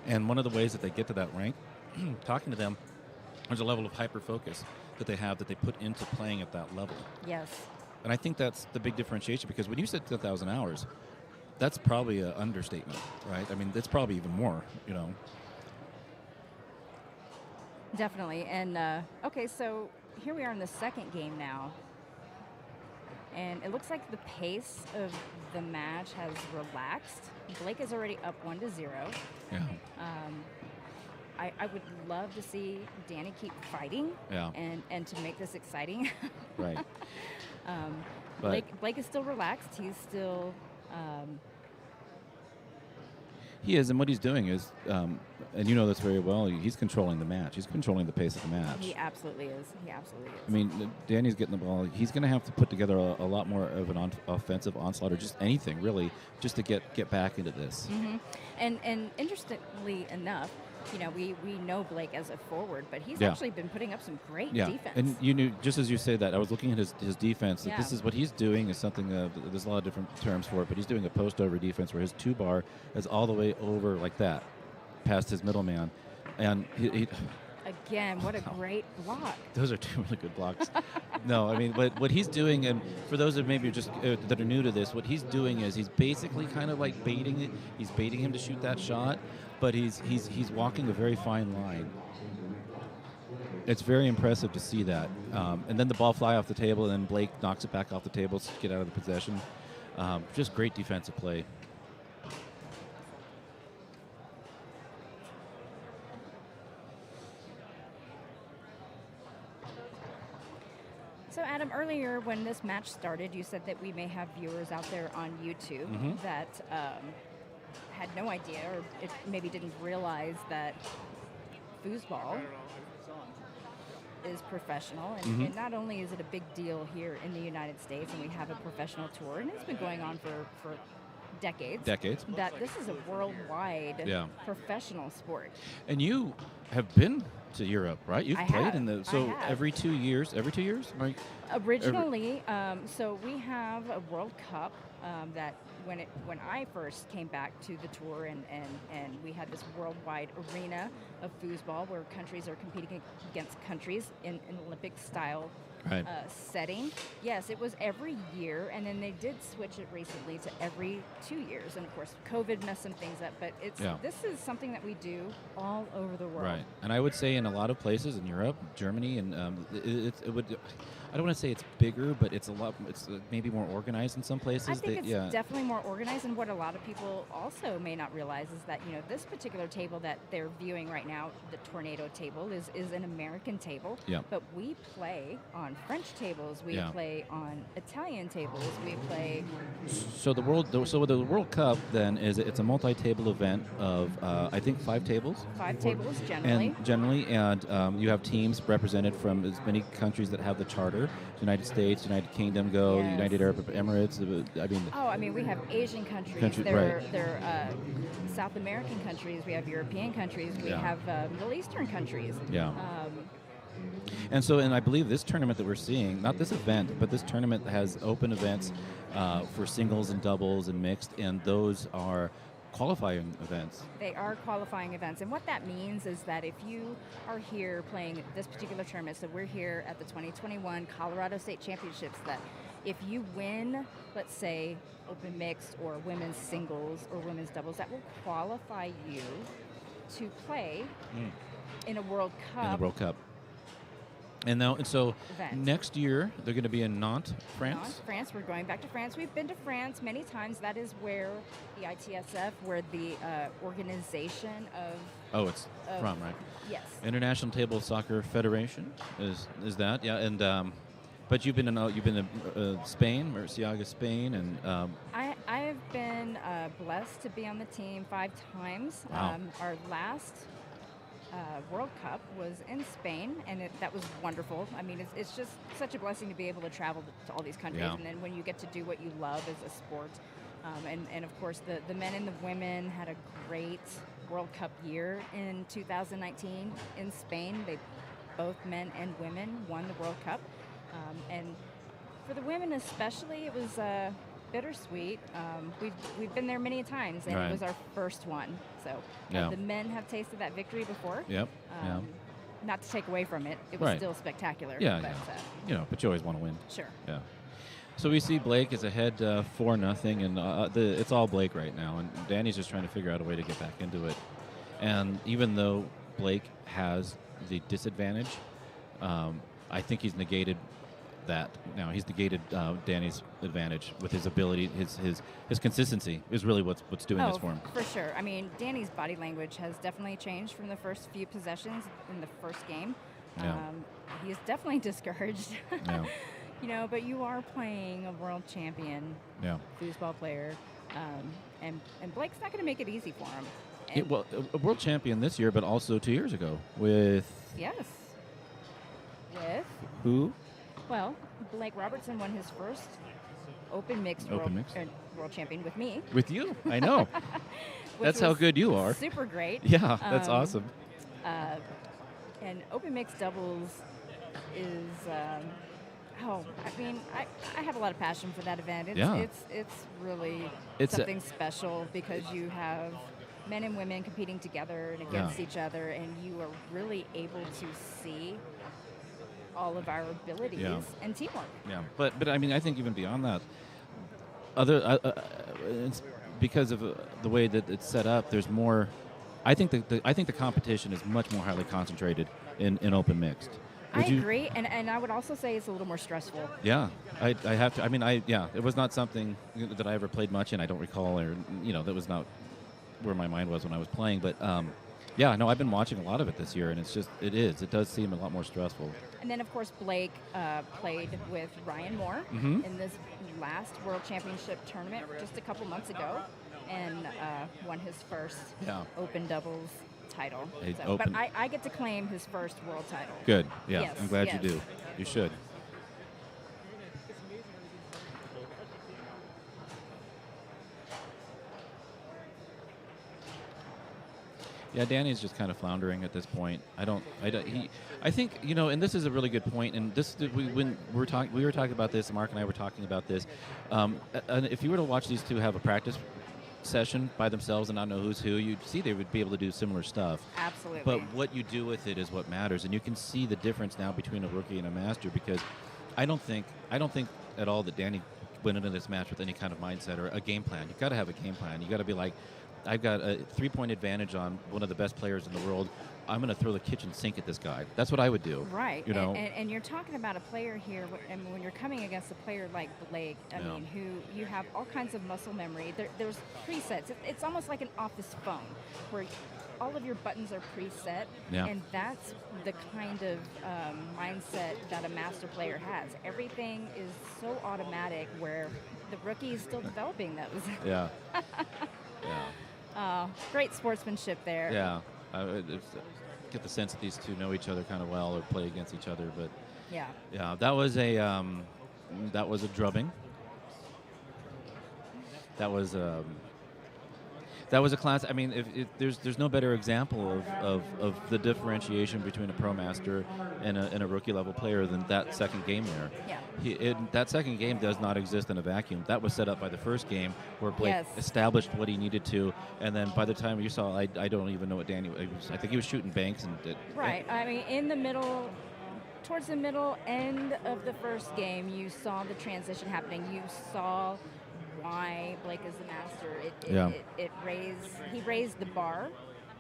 And one of the ways that they get to that rank, talking to them, there's a level of hyper-focus that they have that they put into playing at that level. Yes. And I think that's the big differentiation, because when you said 10,000 hours, that's probably an understatement, right? I mean, it's probably even more, Definitely. And okay, so here we are in the second game now. And it looks like the pace of the match has relaxed. Blake is already up 1-0. Yeah. I would love to see Danny keep fighting Yeah. and to make this exciting. Right. But Blake is still relaxed. He's still he is, and what he's doing is, and you know this very well, he's controlling the match. He's controlling the pace of the match. he absolutely is. He absolutely is. I mean, Danny's getting the ball. He's going to have to put together a lot more of an offensive onslaught, or just anything, really, just to get back into this. Mm-hmm. And interestingly enough, we know Blake as a forward, but he's actually been putting up some great Yeah, defense. and you knew, just as you say that, I was looking at his defense. That Yeah. This is what he's doing is something, there's a lot of different terms for it, but he's doing a post-over defense where his 2-bar is all the way over like that, past his middleman. And he Again, what a great block. those are 2 really good blocks. No, I mean, what he's doing, and for those that maybe just that are new to this, what he's doing is he's basically kind of like baiting it. He's baiting him to shoot that shot, but he's walking a very fine line. It's very impressive to see that. And then the ball fly off the table, and then Blake knocks it back off the table to get out of the possession. Just great defensive play. earlier when this match started, you said that we may have viewers out there on YouTube that had no idea or maybe didn't realize that foosball is professional, and not only is it a big deal here in the United States, and we have a professional tour, and it's been going on for decades. That this is a worldwide professional sport. And you have been to Europe, right? You've I played have. in the I have. every 2 years, right? Originally, so we have a World Cup that when I first came back to the tour, and we had this worldwide arena of foosball where countries are competing against countries in an Olympic style setting. Yes, it was every year, and then they did switch it recently to every 2 years, and of course COVID messed some things up, but this is something that we do all over the world. Right, and I would say in a lot of places in Europe, Germany, and it would. I don't want to say it's bigger, but it's maybe more organized in some places. I think it's definitely more organized, and what a lot of people also may not realize is that, this particular table that they're viewing right now, the Tornado table, is an American table. Yeah. But we play on French tables, we play on Italian tables, we play. So the World Cup then it's a multi-table event of I think 5 tables. 5 tables generally. And you have teams represented from as many countries that have the charter. United States, United Kingdom, United Arab Emirates. We have Asian countries. There are South American countries. We have European countries. We have Middle Eastern countries. Yeah. And I believe this tournament that we're seeing, not this event, but this tournament has open events for singles and doubles and mixed, and those are qualifying events. They are qualifying events, and what that means is that if you are here playing this particular tournament, so we're here at the 2021 Colorado State Championships, that if you win, let's say, open mixed or women's singles or women's doubles, that will qualify you to play in a World Cup. In the World Cup. And so event. Next year, they're going to be in Nantes, France. France. We're going back to France. We've been to France many times. That is where the ITSF, where the organization of... Oh, it's from, right? Yes. International Table Soccer Federation is that, yeah. And but you've been in Spain, Murciaga, Spain, and I have been blessed to be on the team 5 times. Wow. Our last World Cup was in Spain, and that was wonderful. I mean, it's just such a blessing to be able to travel to all these countries, and then when you get to do what you love as a sport. And of course, the men and the women had a great World Cup year in 2019 in Spain. Both men and women won the World Cup. And for the women especially, it was bittersweet. We've been there many times, and it was our first one. So the men have tasted that victory before. Yep. Not to take away from it, it was still spectacular. Yeah, but you always want to win. Sure. Yeah. So we see Blake is ahead 4-0, and it's all Blake right now, and Danny's just trying to figure out a way to get back into it. And even though Blake has the disadvantage, I think he's negated that. Now he's negated Danny's advantage with his ability, his consistency is really what's doing this for him. For sure. I mean, Danny's body language has definitely changed from the first few possessions in the first game. He is definitely discouraged. But you are playing a world champion foosball player, and Blake's not going to make it easy for him. A world champion this year, but also 2 years ago with... Yes. With? Who? Well, Blake Robertson won his first open mixed world champion with me. With you? I know. That's how good you are. Super great. Yeah, that's awesome. And open mixed doubles is... I have a lot of passion for that event. It's really something special because you have men and women competing together and against each other, and you are really able to see all of our abilities and teamwork. Yeah, but I mean, I think even beyond that, it's because of the way that it's set up. There's more. I think the competition is much more highly concentrated in open mixed. I agree, and I would also say it's a little more stressful. Yeah, I have to. I mean, it was not something that I ever played much in. I don't recall, or that was not where my mind was when I was playing. But Yeah, no, I've been watching a lot of it this year, and it does seem a lot more stressful. And then, of course, Blake played with Ryan Moore Mhm. in this last World Championship tournament just a couple months ago, and won his first Yeah. Open doubles title. Hey, But Open. I get to claim his first world title. Good. Yeah, Yes, I'm glad yes. you do. You should. Yeah, Danny's just kind of floundering at this point. I think, and this is a really good point. And when we were talking about this. Mark and I were talking about this. And if you were to watch these two have a practice session by themselves and not know who's who, you'd see they would be able to do similar stuff. Absolutely. But what you do with it is what matters, and you can see the difference now between a rookie and a master. Because I don't think at all that Danny went into this match with any kind of mindset or a game plan. You've got to have a game plan. You got to be like, I've got a 3-point advantage on one of the best players in the world. I'm going to throw the kitchen sink at this guy. That's what I would do. Right. You know. And you're talking about a player here, and when you're coming against a player like Blake, I mean, who you have all kinds of muscle memory. There's presets. It's almost like an office phone where all of your buttons are preset, Yeah. and that's the kind of mindset that a master player has. Everything is so automatic where the rookie is still developing those. Yeah. Yeah. Great sportsmanship there. Yeah. I get the sense that these two know each other kind of well or play against each other, but Yeah. that was a drubbing. That was a class. I mean, if there's no better example of the differentiation between a pro master and a rookie level player than that second game there. Yeah. That second game does not exist in a vacuum. That was set up by the first game where Blake Yes. established what he needed to, and then by the time you saw, I don't even know what Danny was. I think he was shooting banks and Right. I mean, in the middle, towards the middle end of the first game, you saw the transition happening. You saw why Blake is the master. He raised the bar,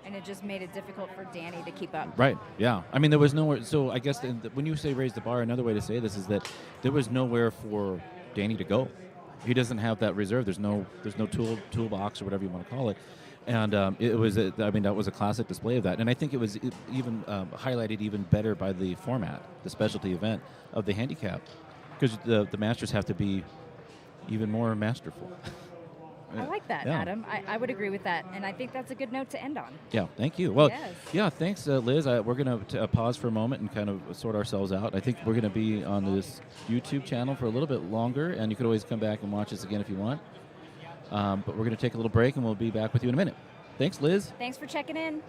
and it just made it difficult for Danny to keep up. Right. Yeah. I mean, there was nowhere. So I guess when you say raise the bar, another way to say this is that there was nowhere for Danny to go. He doesn't have that reserve. There's no toolbox or whatever you want to call it. And it was. That was a classic display of that. And I think it was even highlighted even better by the format, the specialty event of the handicap, because the masters have to be even more masterful. I like that, Yeah. Adam. I would agree with that, and I think that's a good note to end on. Yeah, thank you. Well, Yes. yeah, thanks, Liz. We're going to pause for a moment and kind of sort ourselves out. I think we're going to be on this YouTube channel for a little bit longer, and you could always come back and watch us again if you want. But we're going to take a little break, and we'll be back with you in a minute. Thanks, Liz. Thanks for checking in.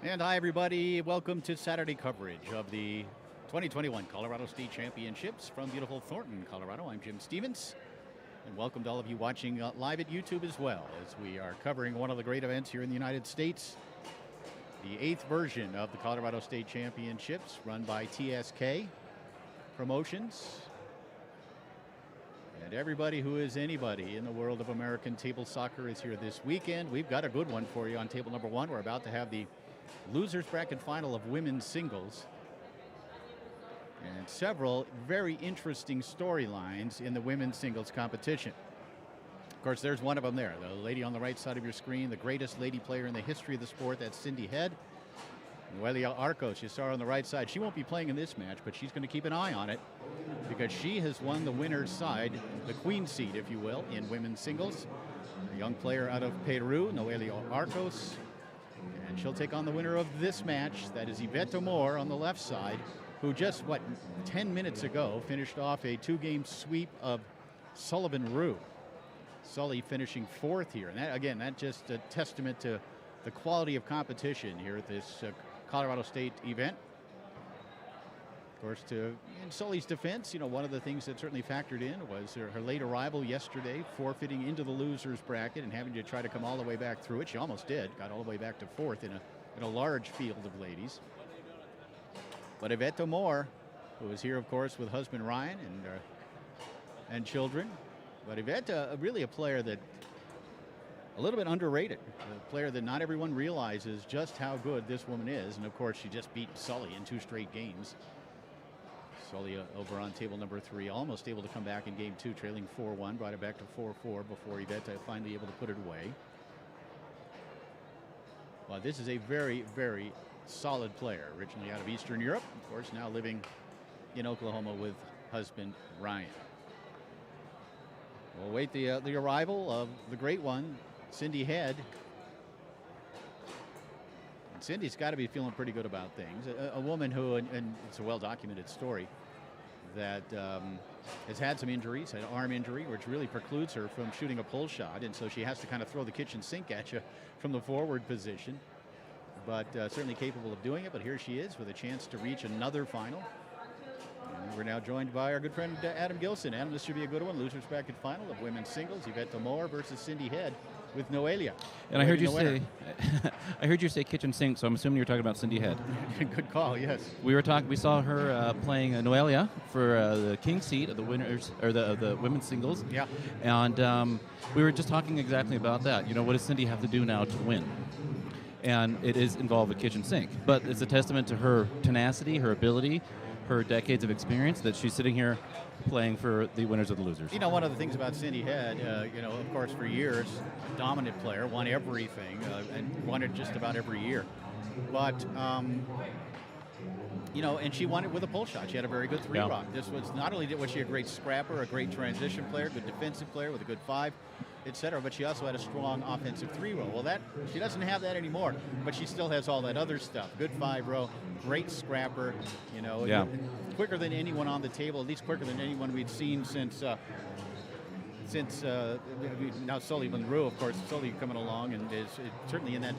And hi, everybody. Welcome to Saturday coverage of the 2021 Colorado State Championships from beautiful Thornton, Colorado. I'm Jim Stevens. And welcome to all of you watching live at YouTube as well, as we are covering one of the great events here in the United States, the 8th version of the Colorado State Championships, run by TSK Promotions. And everybody who is anybody in the world of American table soccer is here this weekend. We've got a good one for you on table number 1. We're about to have the losers bracket final of women's singles. And several very interesting storylines in the women's singles competition. Of course, there's one of them there. The lady on the right side of your screen, the greatest lady player in the history of the sport, that's Cindy Head. Noelia Arcos, you saw her on the right side. She won't be playing in this match, but she's going to keep an eye on it because she has won the winner's side, the queen seed, if you will, in women's singles. A young player out of Peru, Noelia Arcos. And she'll take on the winner of this match. That is Yvette Moore on the left side, who just, 10 minutes ago finished off a 2-game sweep of Sullivan Rue. Sully finishing 4th here. And that, again, that's just a testament to the quality of competition here at this Colorado State event. Of course, in Sully's defense, one of the things that certainly factored in was her late arrival yesterday, forfeiting into the losers bracket and having to try to come all the way back through it. She almost did, got all the way back to 4th in a large field of ladies. But Yvette Moore, who is here, of course, with husband Ryan and children. But Yvette, really a player that a little bit underrated, a player that not everyone realizes just how good this woman is. And of course, she just beat Sully in 2 straight games. Sully over on table number 3, almost able to come back in game 2, trailing 4-1, brought it back to 4-4 before Yvette finally able to put it away. Well, this is a very, very solid player, originally out of Eastern Europe, of course, now living in Oklahoma with husband Ryan. We'll wait the arrival of the great one, Cindy Head. And Cindy's got to be feeling pretty good about things. A woman who, and it's a well-documented story, that has had some injuries, had an arm injury, which really precludes her from shooting a pull shot, and so she has to kind of throw the kitchen sink at you from the forward position. But certainly capable of doing it, but here she is with a chance to reach another final. And we're now joined by our good friend Adam Gilson. Adam, this should be a good one. Losers bracket final of women's singles. Yvette Moore versus Cindy Head with Noelia. And I heard you say kitchen sink, so I'm assuming you're talking about Cindy Head. Good call, yes. We saw her playing Noelia for the king seat of the winners, or the women's singles. Yeah. And we were just talking exactly about that. What does Cindy have to do now to win? And it is involved with kitchen sink. But it's a testament to her tenacity, her ability, her decades of experience that she's sitting here playing for the winners of the losers. One of the things about Cindy Head, of course, for years, a dominant player, won everything, and won it just about every year. But, and she won it with a pull shot. She had a very good 3-rock. This was not only was she a great scrapper, a great transition player, good defensive player with a good 5, etc., but she also had a strong offensive 3-row. Well, she doesn't have that anymore, but she still has all that other stuff. Good 5-row, great scrapper, quicker than anyone on the table, at least quicker than anyone we'd seen since now Sullivan Rue, of course. Sully coming along and is certainly in that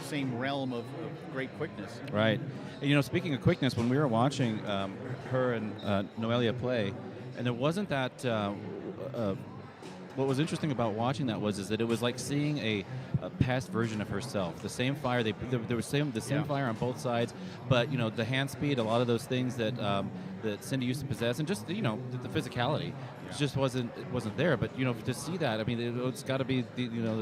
same realm of great quickness. Right. And, speaking of quickness, when we were watching her and Noelia play, and there wasn't that. What was interesting about watching that is that it was like seeing a past version of herself. The same fire, there was the same fire on both sides, but the hand speed, a lot of those things that Cindy used to possess, and just the physicality, just wasn't there. But to see that, I mean, it's got to be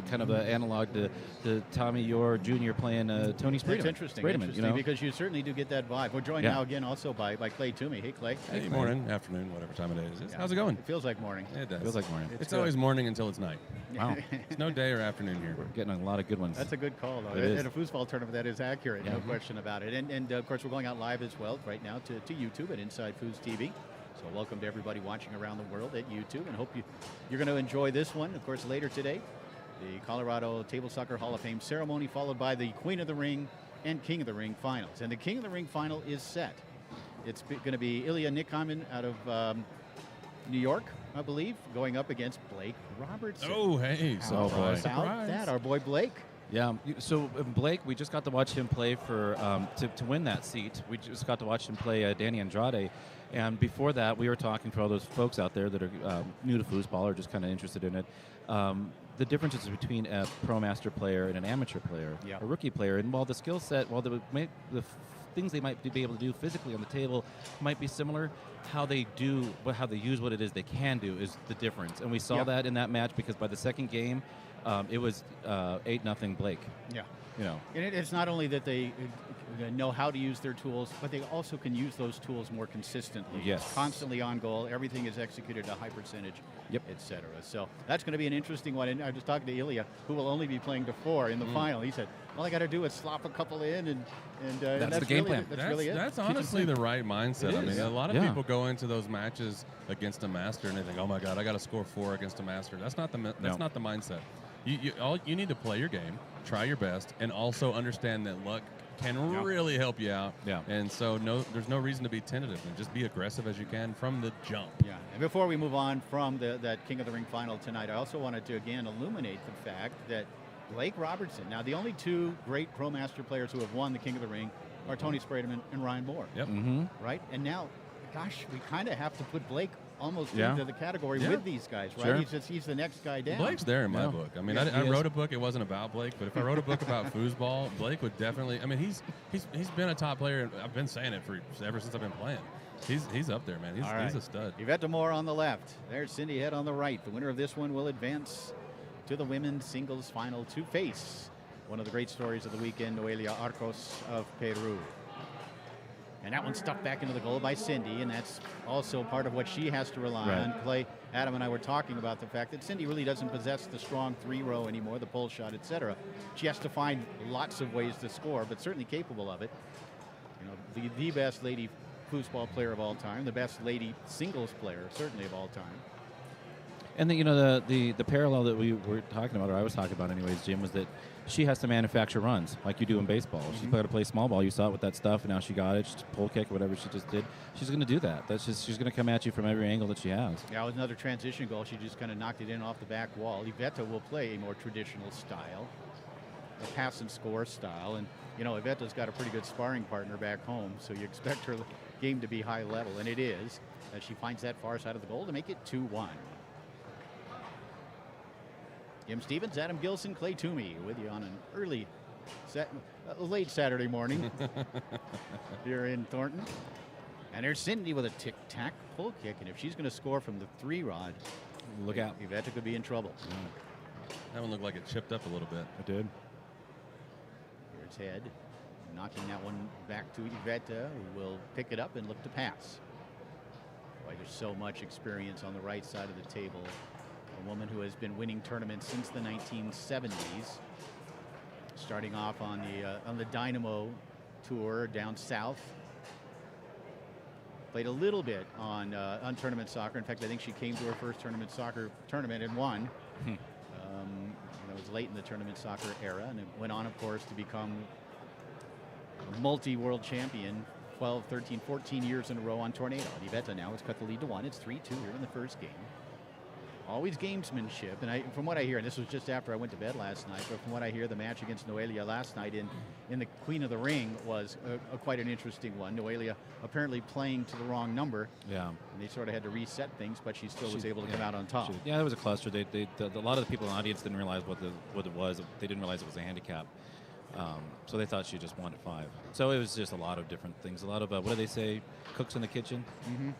kind of an analog to Tommy Orr Jr. playing Tony Spreedeman. It's interesting, because you certainly do get that vibe. We're joined now again also by Clay Toomey. Hey, Clay. Hey, morning, afternoon, whatever time it is. How's it going? It feels like morning. It does. Feels like morning. It's always morning until it's night. Wow. It's no day or afternoon here. We're getting a lot of good ones. That's a good call, though. It At a foosball tournament, that is accurate, no question about it. And of course, we're going out live as well right now to YouTube at Inside Foods TV. So welcome to everybody watching around the world at YouTube, and hope you're going to enjoy this one. Of course, later today, the Colorado Table Soccer Hall of Fame ceremony, followed by the Queen of the Ring and King of the Ring finals. And the King of the Ring final is set. It's going to be Ilya Nikhamin out of New York, I believe, going up against Blake Robertson. Oh, hey. Oh, boy. About that, our boy Blake. Yeah. So Blake, we just got to watch him play for to win that seat. We just got to watch him play Danny Andrade, and before that, we were talking for all those folks out there that are new to foosball or just kind of interested in it. The differences between a pro master player and an amateur player, Yeah. a rookie player, and while the skill set, while the things they might be able to do physically on the table might be similar, how they use what it is they can do is the difference. And we saw that in that match because by the second game, it was 8-0 Blake. Yeah. You know. And it's not only that they know how to use their tools, but they also can use those tools more consistently. Yes. Constantly on goal. Everything is executed at a high percentage, Yep. et cetera. So that's going to be an interesting one. And I was talking to Ilya, who will only be playing to 4 in the final. He said, all I got to do is slop a couple in, and That's the game plan. That's really it. That's honestly the right mindset. It I mean, is. a lot of Yeah. people go into those matches against a master and they think, "Oh my God, I got to score 4 against a master." That's not the not the mindset. You need to play your game, try your best, and also understand that luck can really help you out. Yeah. And so there's no reason to be tentative, and just be aggressive as you can from the jump. Yeah, and before we move on from that King of the Ring final tonight, I also wanted to again illuminate the fact that Blake Robertson. Now, the only 2 great Pro Master players who have won the King of the Ring are Tony Sprademan and Ryan Moore. Yep. Mm-hmm. Right? And now, gosh, we kind of have to put Blake almost Yeah. into the category Yeah. with these guys, right? Sure. He's the next guy down. Blake's there in my Yeah. book. I mean, Yeah, I he is. wrote a book. It wasn't about Blake, but if I wrote a book about foosball, Blake would definitely. I mean, he's been a top player. I've been saying it ever since I've been playing. He's up there, man. All right. He's a stud. Yvette Moore on the left. There's Cindy Head on the right. The winner of this one will advance to the women's singles final to face one of the great stories of the weekend, Noelia Arcos of Peru. And that one's stuffed back into the goal by Cindy, and that's also part of what she has to rely Right. on. Clay, Adam and I were talking about the fact that Cindy really doesn't possess the strong 3-row anymore, the pull shot, etc. She has to find lots of ways to score, but certainly capable of it. You know, the best lady foosball player of all time, the best lady singles player certainly of all time. And the parallel that we were talking about, or I was talking about anyways, Jim, was that she has to manufacture runs like you do in baseball. She's got to play small ball. You saw it with that stuff, and now she got it. She's pull kick, whatever she just did. She's going to do that. She's going to come at you from every angle that she has. Yeah, it was another transition goal. She just kind of knocked it in off the back wall. Iveta will play a more traditional style, a pass and score style. And, Iveta's got a pretty good sparring partner back home, so you expect her game to be high level, and it is, as she finds that far side of the goal to make it 2-1. Jim Stevens, Adam Gilson, Clay Toomey with you on an late Saturday morning here in Thornton. And there's Cindy with a tic-tac pull kick, and if she's going to score from the 3-rod, Look out. Iveta could be in trouble. That one looked like it chipped up a little bit. It did. Here's Head, knocking that one back to Iveta, who will pick it up and look to pass. Boy, there's so much experience on the right side of the table. A woman who has been winning tournaments since the 1970s, starting off on the Dynamo tour down south. Played a little bit on tournament soccer. In fact, I think she came to her first tournament soccer tournament and won. It was late in the tournament soccer era, and it went on, of course, to become a multi-world champion 12, 13, 14 years in a row on Tornado. And Iveta now has cut the lead to 1. It's 3-2 here in the first game. Always gamesmanship, and from what I hear, and this was just after I went to bed last night, but from what I hear, the match against Noelia last night in the Queen of the Ring was quite an interesting one. Noelia apparently playing to the wrong number. Yeah. And they sort of had to reset things, but she still was able to come out on top. Yeah, it was a cluster. A lot of the people in the audience didn't realize what it was. They didn't realize it was a handicap. So they thought she just won at 5. So it was just a lot of different things. A lot of, what do they say, cooks in the kitchen? Mm-hmm.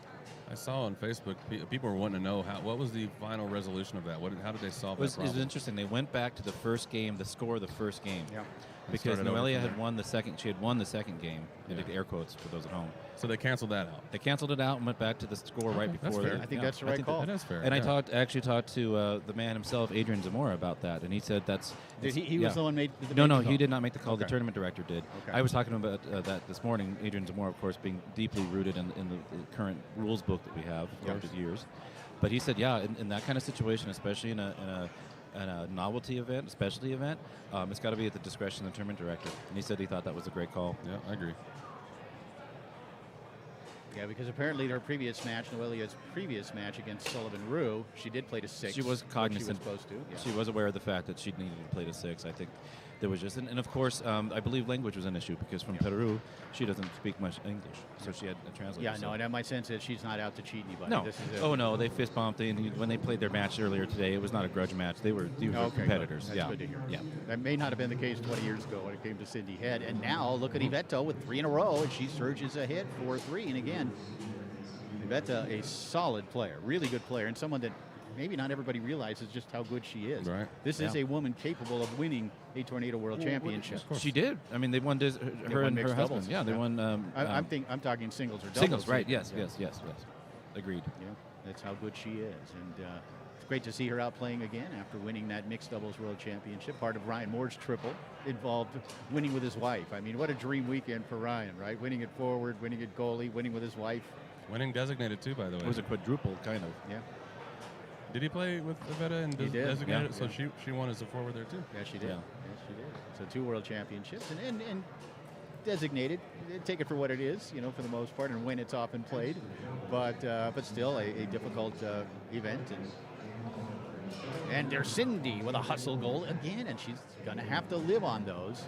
I saw on Facebook people were wanting to know what was the final resolution of that. How did they solve that It problem? was interesting. They went back to the first game, the score of the first game. Yeah. Because Started over Noelia from had there. won the second. She had won the second game. I Yeah. did air quotes for those at home. So they canceled that out. They canceled it out and went back to the score right Okay, that's before. fair. I think that's the right think call. That is fair. And yeah. I actually talked to the man himself, Adrian Zamora, about that, and he said that's. He was the one made the No, major he call. did not make the call. The Okay. tournament director did. Okay. I was talking about that this morning. Adrian Zamora, of course, being deeply rooted in the current rules book that we have Yes. over the years. But he said, yeah, in that kind of situation, especially in a novelty event, a specialty event, it's got to be at the discretion of the tournament director. And he said he thought that was a great call. Yeah, I agree. Yeah, because apparently her previous match, Noelia's previous match against Sullivan Rue, she did play to 6. She was when cognizant. She was supposed to. Yeah. She was aware of the fact that she needed to play to 6. I think there was just, and of course, I believe language was an issue because from Peru, she doesn't speak much English, so she had a translator. Yeah, no, and my sense is she's not out to cheat anybody. No. This is Oh no, they fist bumped. When they played their match earlier today, it was not a grudge match. These were Okay, competitors. Good. That's yeah. good to hear. Yeah. That may not have been the case 20 years ago when it came to Cindy Head. And now look at Iveta with 3 in a row, and she surges ahead 4-3. And again, Iveta, a solid player, really good player, and someone that maybe not everybody realizes just how good she is. Right. This is a woman capable of winning a Tornado World Championship. She did. I mean, they won her won and mixed her husband. doubles. Yeah, they won. I'm talking singles or doubles. Singles, right? Yes. Agreed. Yeah, that's how good she is, and it's great to see her out playing again after winning that mixed doubles world championship. Part of Ryan Moore's triple involved winning with his wife. I mean, what a dream weekend for Ryan, right? Winning at forward, winning at goalie, winning with his wife. Winning designated too, by the way. It was a quadruple, kind of. Yeah. Did he play with Iveta and He did. designated? Yeah. So she won as a forward there too. Yeah, she did. Yeah. Yes, she did. So 2 world championships and designated. Take it for what it is, for the most part, and when it's often played. But still a difficult event. And there's Cindy with a hustle goal again, and she's going to have to live on those.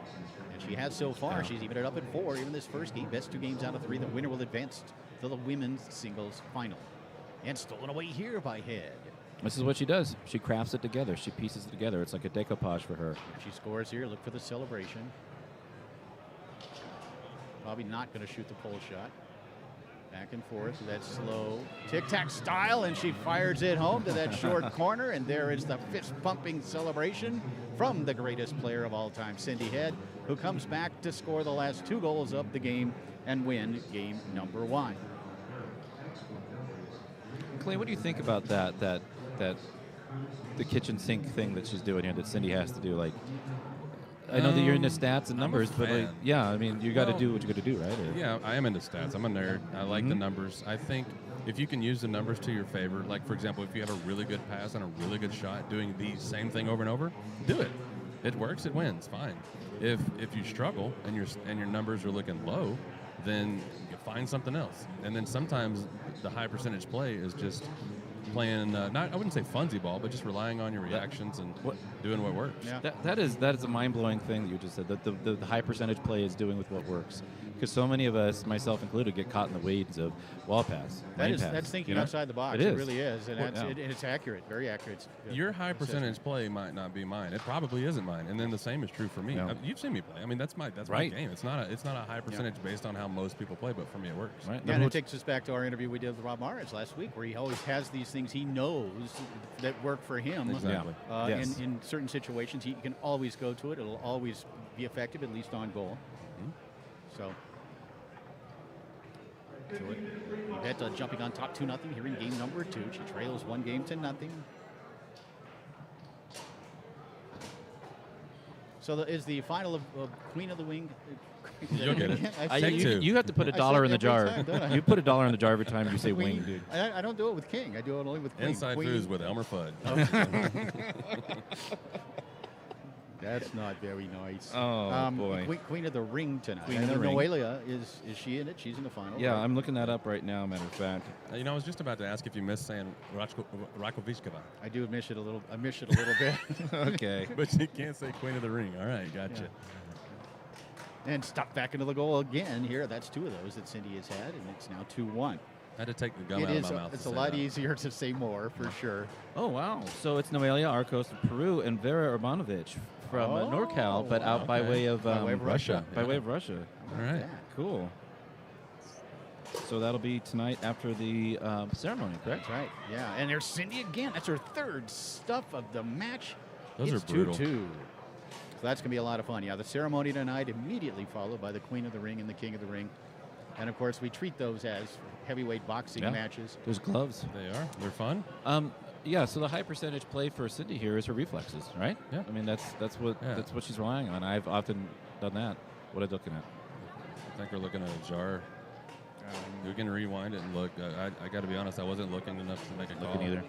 And she has so far. She's evened it up at 4, even this first game. Best 2 games out of 3. The winner will advance to the women's singles final. And stolen away here by Head. This is what she does. She crafts it together. She pieces it together. It's like a decoupage for her. She scores here. Look for the celebration. Probably not going to shoot the pole shot. Back and forth. That slow tic-tac style, and she fires it home to that short corner, and there is the fist-pumping celebration from the greatest player of all time, Cindy Head, who comes back to score the last 2 goals of the game and win game number 1. Clay, what do you think about that the kitchen sink thing that she's doing here that Cindy has to do? Like, I know that you're into stats and numbers, but like, yeah, I mean, you got to do what you got to do, right? Or, Yeah, I am into stats. I'm a nerd. I like the numbers. I think if you can use the numbers to your favor, like for example, if you have a really good pass and a really good shot, doing the same thing over and over, do it. It works. It wins. Fine. If you struggle and your numbers are looking low, then you find something else. And then sometimes the high percentage play is just playing, I wouldn't say funsy ball, but just relying on your reactions and doing what works. Yeah. that is a mind-blowing thing that you just said, that the high percentage play is doing with what works. Because so many of us, myself included, get caught in the weeds of wall pass. That's thinking outside the box. It is. Really is, and Well, it's accurate, very accurate. Your high percentage play might not be mine. It probably isn't mine. And then the same is true for me. Yeah. You've seen me play. I mean, that's my Right. game. It's not a high percentage based on how most people play, but for me it works. Right? Yeah, and it takes us back to our interview we did with Rob Maris last week, where he always has these things he knows that work for him. Exactly. Yes. In certain situations, he can always go to it. It'll always be effective, at least on goal. So Iveta jumping on top 2-0 here in game number 2. She trails 1-0. So is the final of Queen of the Wing? You'll get it. Take 2. You have to put I $1 in say the jar. every time, don't I? You put $1 in the jar every time you say Queen. wing, dude. I don't do it with King. I do it only with Queen. Inside Queen. Foos with Elmer Fudd. That's not very nice. Oh, boy. Queen of the Ring tonight. Queen of the Ring. Noelia, is she in it? She's in the final. Yeah, right? I'm looking that up right now, matter of fact. I was just about to ask if you missed saying Rakovichkova. I do miss it a little. I miss it a little bit. Okay. But you can't say Queen of the Ring. All right, gotcha. And stuck back into the goal again here. That's 2 of those that Cindy has had, and it's now 2-1. I had to take the gum It out is. of my mouth. It's to a say lot that. easier to say more for sure. Oh, wow. So it's Noelia Arcos of Peru and Vera Urbanovic from NorCal, but out by okay. way of, By way of Russia. By Yeah. way of Russia. All right. Yeah. Cool. So that'll be tonight after the ceremony, correct? That's right. Yeah. And there's Cindy again. That's her 3rd stuff of the match. Those It's are brutal. 2-2. So that's going to be a lot of fun. Yeah, the ceremony tonight immediately followed by the Queen of the Ring and the King of the Ring. And, of course, we treat those as heavyweight boxing Yeah. matches. There's gloves. They are. They're fun. Yeah, so the high percentage play for Cindy here is her reflexes, right? Yeah. I mean, that's what she's relying on. I've often done that. What are you looking at? I think we're looking at a jar. We can rewind it and look. I got to be honest. I wasn't looking enough to make a call. Looking either.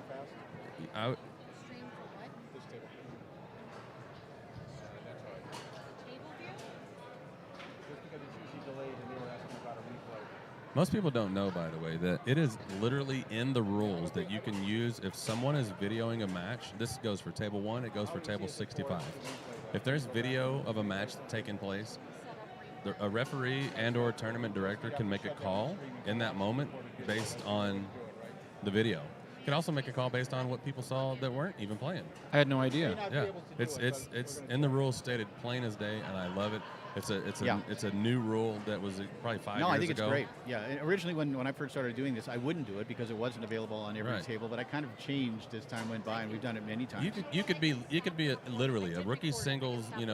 Most people don't know, by the way, that it is literally in the rules that you can use if someone is videoing a match. This goes for table 1. It goes for table 65. if there's video of a match taking place, a referee and/or tournament director can make a call in that moment based on the video. Can also make a call based on what people saw that weren't even playing. I had no idea. Yeah, it's in the rules stated plain as day, and I love it. It's a new rule that was probably 5 years ago. No, I think it's great. Yeah, and originally when I first started doing this, I wouldn't do it because it wasn't available on every table. But I kind of changed as time went by, and we've done it many times. You could be literally a rookie singles, And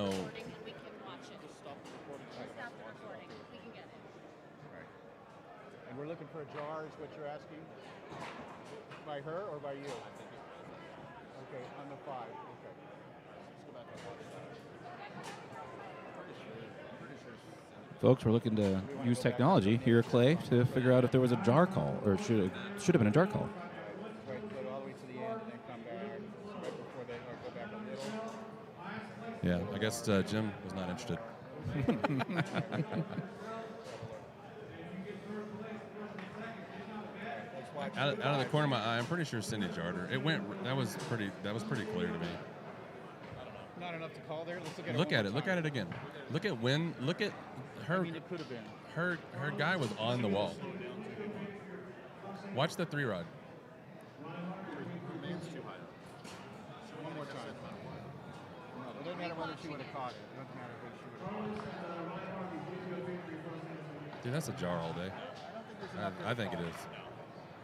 we're looking for a jar, is what you're asking? By her or by you? Okay, on the 5. Okay. Let's go back on one side. Folks, we're looking to use technology here, Clay, to figure out if there was a jar call, or should have been a jar call. Right, go all the way to the end and then come back right before they go back a little. Yeah, I guess Jim was not interested. Out of the corner of my eye, I'm pretty sure Cindy jarred her. That was pretty clear to me. Not enough to call there. Let's Look at it. Look at it again. Look at her. I mean, it could have been. Her guy was on the wall. Watch the 3-rod. Man's too high. One more time. No, it doesn't matter whether she would have caught it. It doesn't matter whether she would have caught it. Dude, that's a jar all day. I think it is.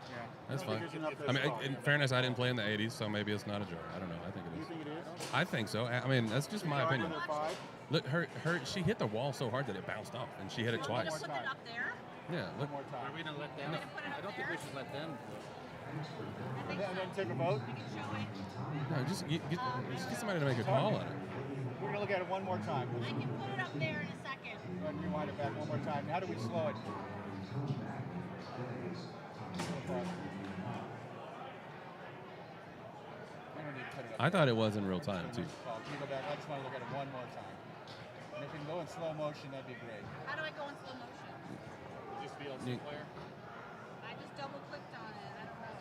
Yeah. That's fine. I mean, in fairness, I didn't play in the 80s, so maybe it's not a jar. I don't know. I think it You is. think it is? I think so. I mean, that's just my opinion. Number 5? Look, she hit the wall so hard that it bounced off, and she hit it twice. Put it up there. Yeah, look. One more time. Are we gonna let them? I don't think we should let them. And then take a vote. No, just get somebody to make a call on it. We're going to look at it one more time. I can put it up there in a second. Go ahead and rewind it back one more time. How do we slow it? I thought it was in real time too. Can you go back? I just want to look at it one more time. And if you can go in slow motion, that'd be great. How do I go in slow motion? Just VLC player. I just double clicked on it. I don't know.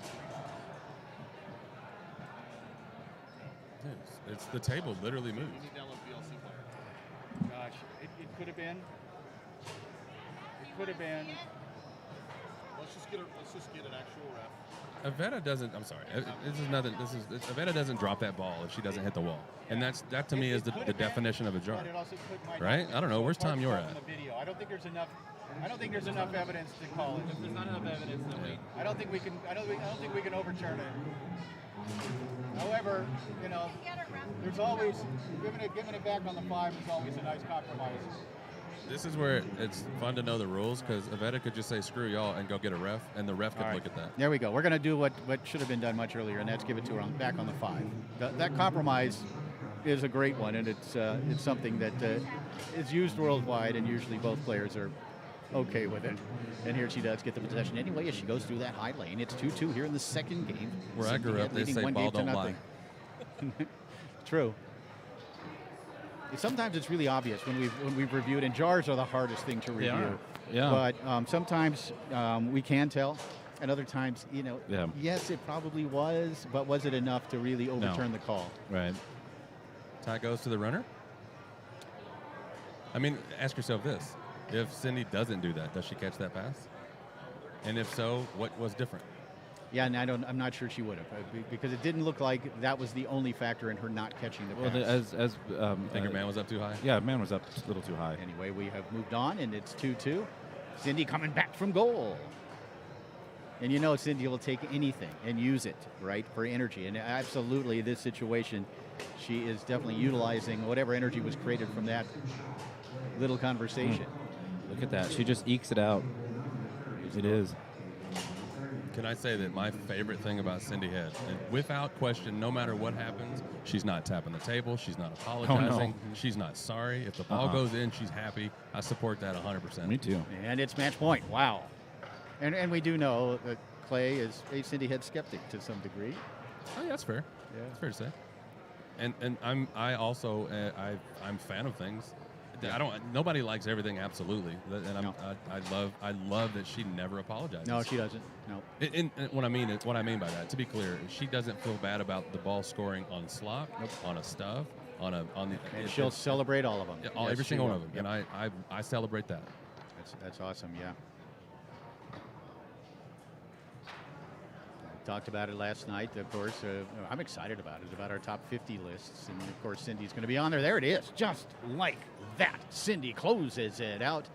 It's the table literally moves. You need to download VLC player. Gosh, it could have been. It could have been. Let's just get an actual ref. Avetta doesn't. I'm sorry. This is nothing. Avetta doesn't drop that ball if she doesn't hit the wall, and that to me is the definition of a jar. But it also might Right? not. I don't know. Where's Tom You're at? On the video. I don't think there's enough. I don't think there's enough evidence to call it. If there's not enough evidence, then we. I don't think we can. I don't think we can overturn it. However, there's always giving it back on the 5 is always a nice compromise. This is where it's fun to know the rules because Avetta could just say screw y'all and go get a ref, and the ref could look at that. There we go. We're going to do what should have been done much earlier, and that's give it to her back on the 5. That compromise is a great one, and it's something that is used worldwide, and usually both players are okay with it. And here she does get the possession anyway as she goes through that high lane. It's 2-2 here in the second game. Where I grew up, they leading say 1 ball game to don't lie. nothing. True. Sometimes it's really obvious when we've reviewed, and jars are the hardest thing to review. Yeah. But sometimes we can tell, and other times, yes, it probably was, but was it enough to really overturn the call? Right. Tie goes to the runner. I mean, ask yourself this: if Cindy doesn't do that, does she catch that pass? And if so, what was different? Yeah, and I'm not sure she would have, because it didn't look like that was the only factor in her not catching the pass. Well, Think her man was up too high? Yeah, man was up a little too high. Anyway, we have moved on, and it's 2-2. Cindy coming back from goal. And Cindy will take anything and use it, right, for energy. And absolutely, this situation, she is definitely utilizing whatever energy was created from that little conversation. Look at that. She just ekes it out. It is. Can I say that my favorite thing about Cindy Head, and without question, no matter what happens, she's not tapping the table, she's not apologizing, she's not sorry. If the ball goes in, she's happy. I support that 100%. Me too. And it's match point. Wow. And we do know that Clay is a Cindy Head skeptic to some degree. Oh, yeah, that's fair. Yeah. That's fair to say. And I'm a fan of things. Nobody likes everything absolutely, and I love that she never apologizes. No, she doesn't. No. And what I mean by that, to be clear, she doesn't feel bad about the ball scoring on slop, on a stuff, on the. And she'll celebrate all of them. Yeah, Yes, every she single will. one of them, and I celebrate that. That's awesome. Yeah. Talked about it last night, of course. I'm excited about it, about our top 50 lists. And, of course, Cindy's going to be on there. There it is, just like that. Cindy closes it out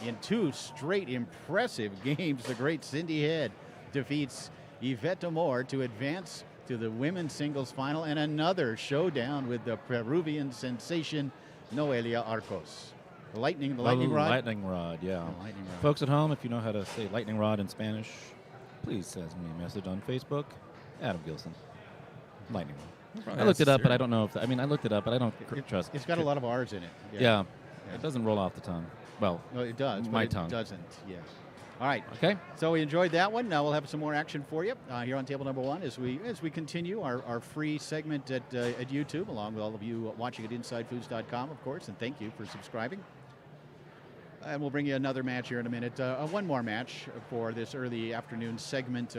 in 2 straight impressive games. The great Cindy Head defeats Yvette Moore to advance to the women's singles final, and another showdown with the Peruvian sensation, Noelia Arcos. The lightning rod? Lightning rod, yeah. The lightning rod. Folks at home, if you know how to say lightning rod in Spanish, please send me a message on Facebook. Adam Gilson. Lightning rod. I looked it up, but I don't know if... I looked it up, but I don't trust... It's got a lot of R's in it. Yeah. It doesn't roll off the tongue. Well, no, it does. My but tongue. It doesn't, yeah. All right. Okay. So we enjoyed that one. Now we'll have some more action for you here on table number 1 as we continue our free segment at YouTube, along with all of you watching at InsideFoods.com, of course, and thank you for subscribing. And we'll bring you another match here in a minute. One more match for this early afternoon segment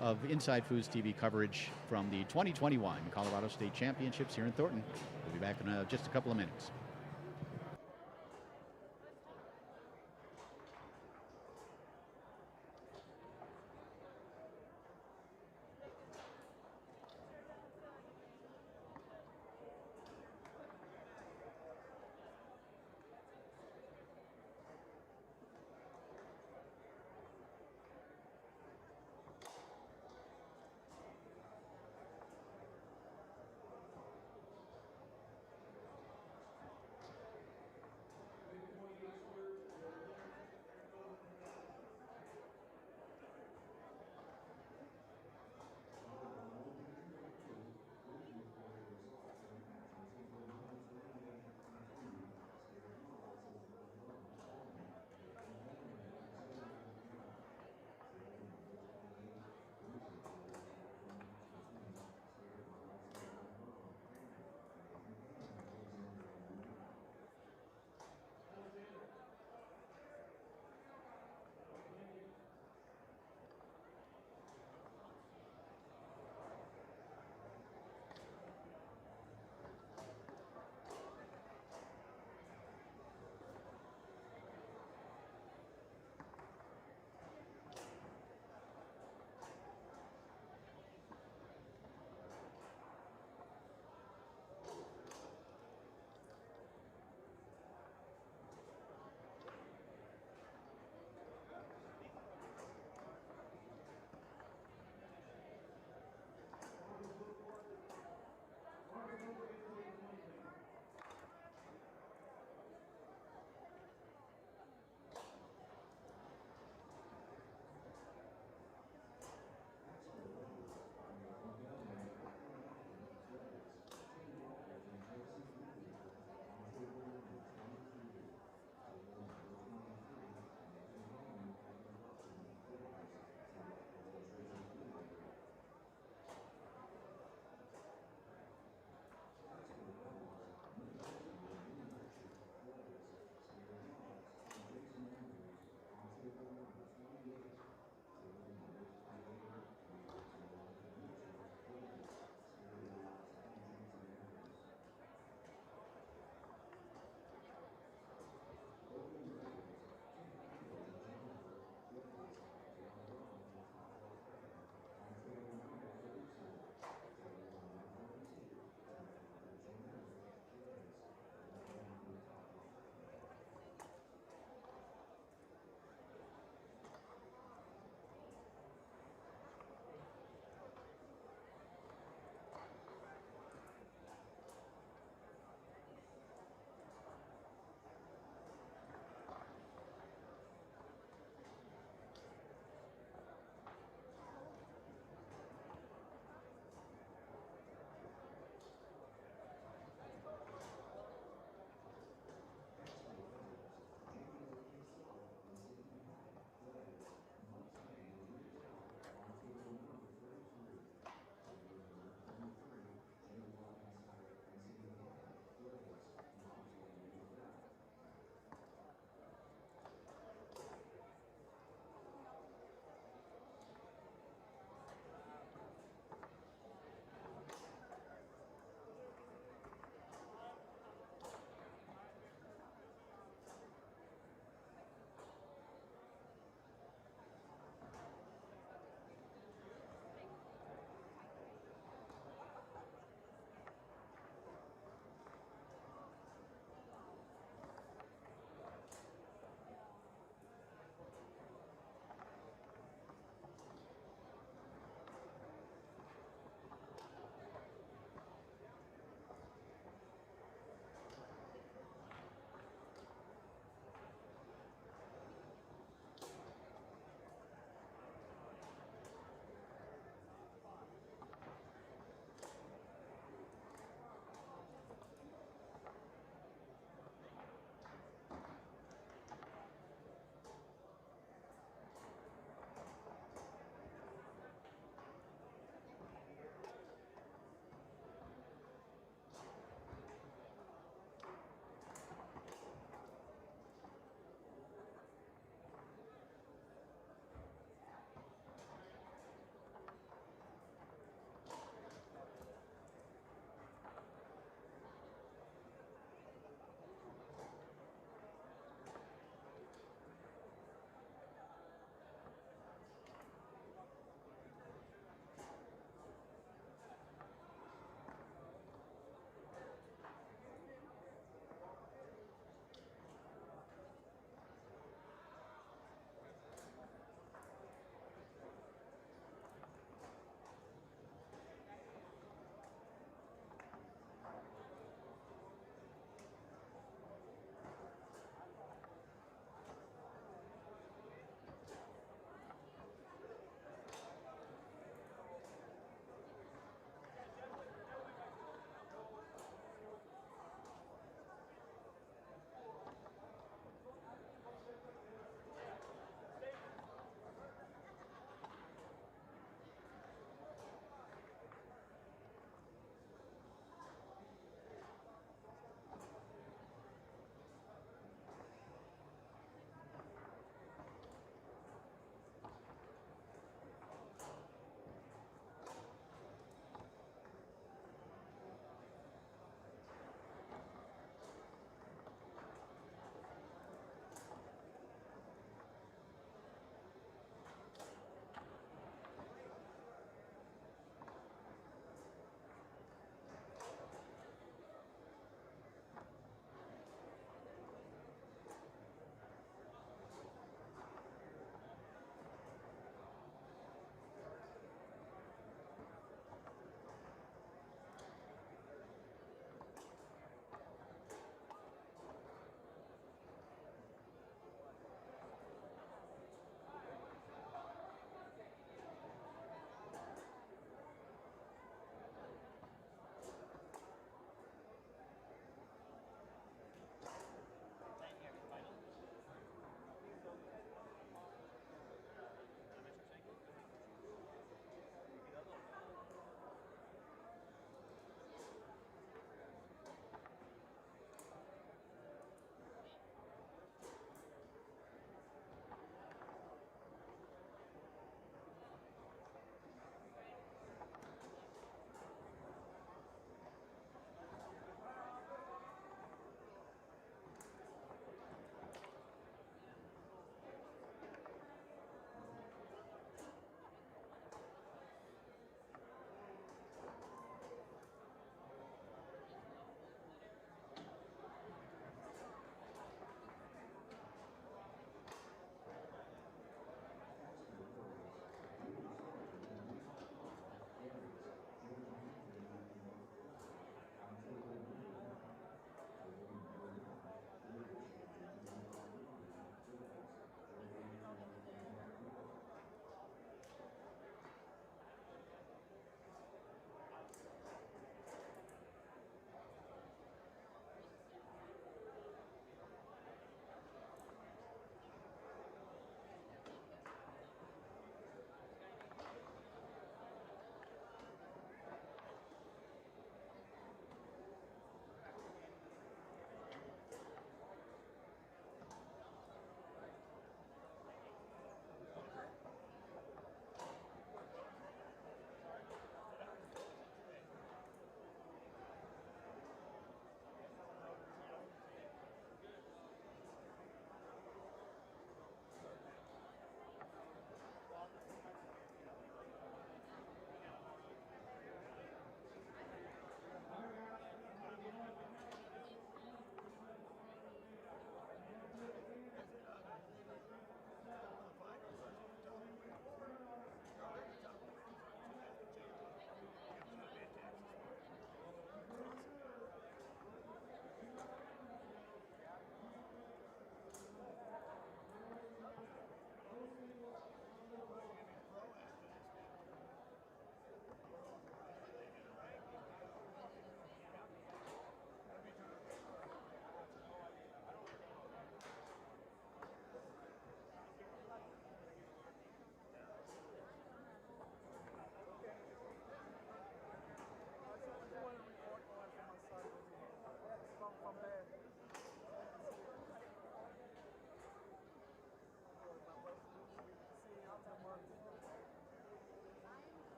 of Inside Foods TV coverage from the 2021 Colorado State Championships here in Thornton. We'll be back in just a couple of minutes.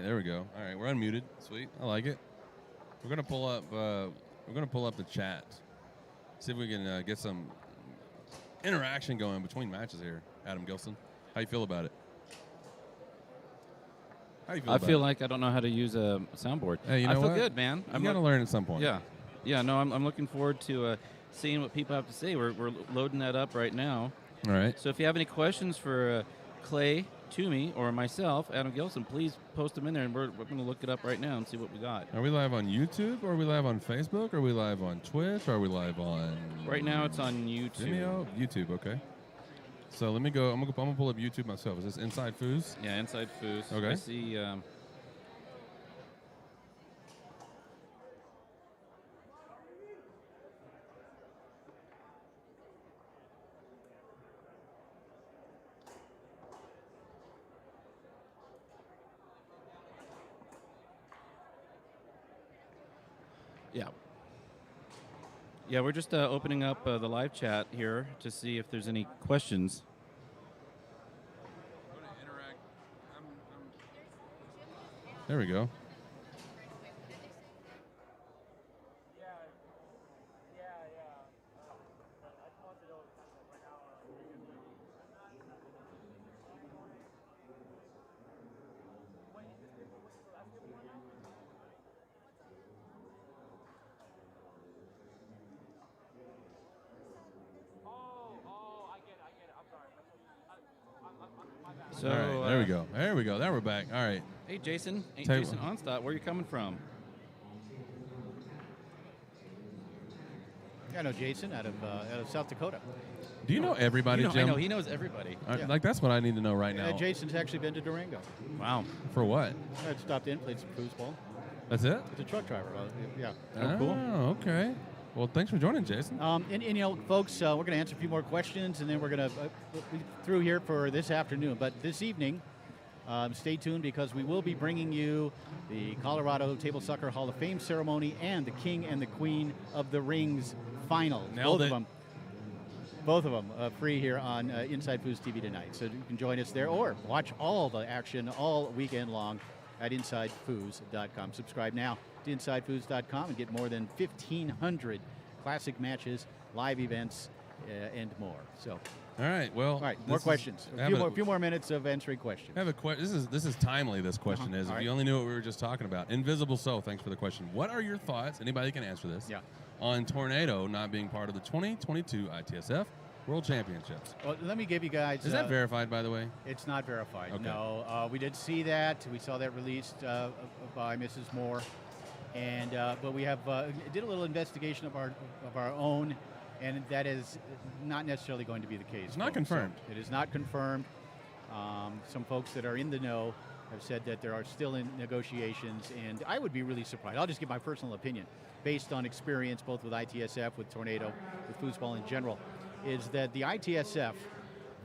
right, there we go. All right, we're unmuted. Sweet, I like it. We're gonna pull up. We're gonna pull up the chat. See if we can get some interaction going between matches here. Adam Gilson, how you feel about it? How you feel? I about feel it? like I don't know how to use a soundboard. Hey, you know I feel what? good, man. You gotta learn at some point. Yeah. No, I'm looking forward to seeing what people have to say. We're loading that up right now. All right. So if you have any questions for Clay, Toomey, or myself, Adam Gilson, please post them in there, and we're going to look it up right now and see what we got. Are we live on YouTube? Or are we live on Facebook? Or are we live on Twitch? Or are we live on? Right now, it's on YouTube. Vimeo? YouTube, okay. So let me go. I'm gonna pull up YouTube myself. Is this Inside Foos? Yeah, Inside Foos. Okay. I see. Yeah, we're just opening up the live chat here to see if there's any questions. There we go. So, all right, there we go. There we go. There we're back. All right. Hey, Jason. Hey, Tell you Jason Onstadt, where are you coming from? I know Jason out of South Dakota. Do you know everybody, I Jim? know he knows everybody. Yeah. Like, that's what I need to know right now. Jason's actually been to Durango. Wow. For what? I stopped in, played some foosball. That's it? He's a truck driver. Yeah. Oh, cool. Okay. Well, thanks for joining, Jason. And you know, folks, we're going to answer a few more questions, and then we're going to through here for this afternoon. But this evening, stay tuned because we will be bringing you the Colorado Table Soccer Hall of Fame ceremony and the King and the Queen of the Rings final. Nailed it. Both of them free here on Inside Foos TV tonight. So you can join us there or watch all the action all weekend long at InsideFoos.com. Subscribe now to InsideFoos.com and get more than 1,500 classic matches, live events, and more. So, All right. Well, all right, more questions. A few more minutes of answering questions. I have a this is timely. This question is. All If right. you only knew what we were just talking about, Invisible Soul. Thanks for the question. What are your thoughts? Anybody can answer this. Yeah. On Tornado not being part of the 2022 ITSF World Championships. Well, let me give you guys. Is that verified, by the way? It's not verified. Okay. No, we did see that. We saw that released by Mrs. Moore, and but we have did a little investigation of our own, and that is not necessarily going to be the case. It's not folks. confirmed. So it is not confirmed. Some folks that are in the know have said that there are still in negotiations, and I would be really surprised. I'll just give my personal opinion, based on experience both with ITSF, with Tornado, with foosball in general, is that the ITSF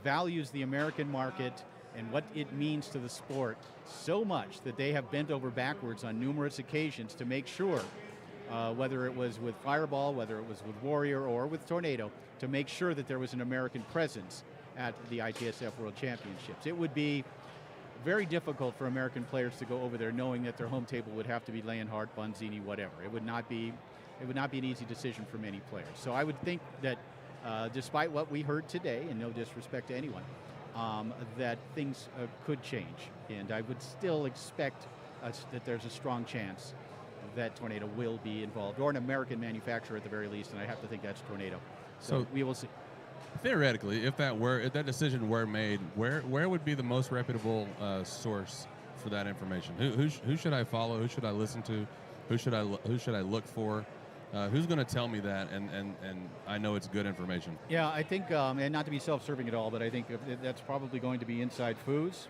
values the American market and what it means to the sport so much that they have bent over backwards on numerous occasions to make sure, whether it was with Fireball, whether it was with Warrior, or with Tornado, to make sure that there was an American presence at the ITSF World Championships. It would be very difficult for American players to go over there knowing that their home table would have to be Leonhardt, Bonzini, whatever. It would not be an easy decision for many players. So I would think that despite what we heard today, and no disrespect to anyone, that things could change. And I would still expect that there's a strong chance that Tornado will be involved, or an American manufacturer at the very least, and I have to think that's Tornado. So we will see. Theoretically, if that decision were made, where would be the most reputable source for that information? Who should I follow? Who should I listen to? Who should I look for? Who's going to tell me that, and I know it's good information? Yeah, I think, and not to be self-serving at all, but I think that's probably going to be Inside Foos.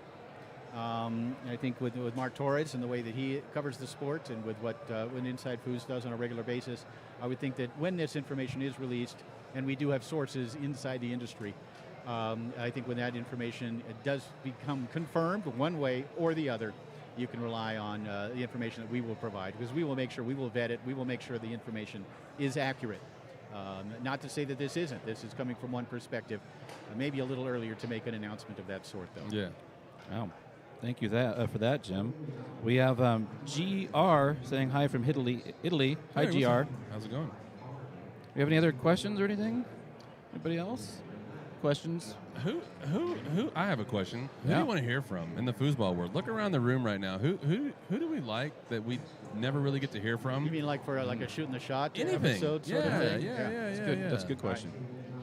I think with Mark Torres and the way that he covers the sport, and with what Inside Foos does on a regular basis, I would think that when this information is released, and we do have sources inside the industry, I think when that information does become confirmed one way or the other, you can rely on the information that we will provide, because we will make sure, we will vet it, we will make sure the information is accurate. Not to say that this isn't. This is coming from one perspective. Maybe a little earlier to make an announcement of that sort, though. Yeah. Wow. Thank you for that, Jim. We have GR saying hi from Italy. Hi, Hey, GR. how's it going? You have any other questions or anything? Anybody else? Questions? Who? I have a question. Who do Yeah. you want to hear from in the foosball world? Look around the room right now. Who do we like that we never really get to hear from? You mean like for like a shooting the shot Anything? episode sort of thing? Yeah. That's a good question.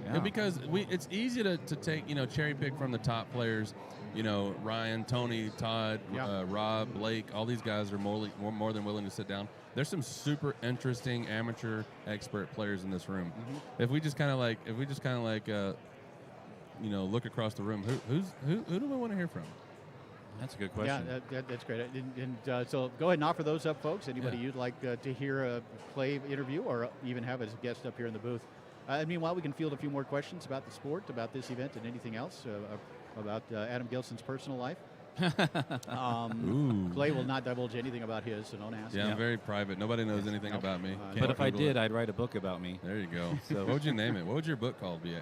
Yeah, because it's easy to take, cherry pick from the top players. Ryan, Tony, Todd, Yeah. Rob, Blake, all these guys are more than willing to sit down. There's some super interesting amateur expert players in this room. Mm-hmm. If we just kind of like look across the room, who do we want to hear from? That's a good question. Yeah, that's great. And so go ahead and offer those up, folks. Anybody Yeah. you'd like to hear a play interview or even have as a guest up here in the booth. And meanwhile, we can field a few more questions about the sport, about this event, and anything else, about Adam Gilson's personal life. Ooh. Clay will not divulge anything about his, so don't ask. Yeah, I'm very private. Nobody knows anything Nope. about me. But But Can't if I Google did, it. I'd write a book about me. There you go. So- What would you name it? What would your book called be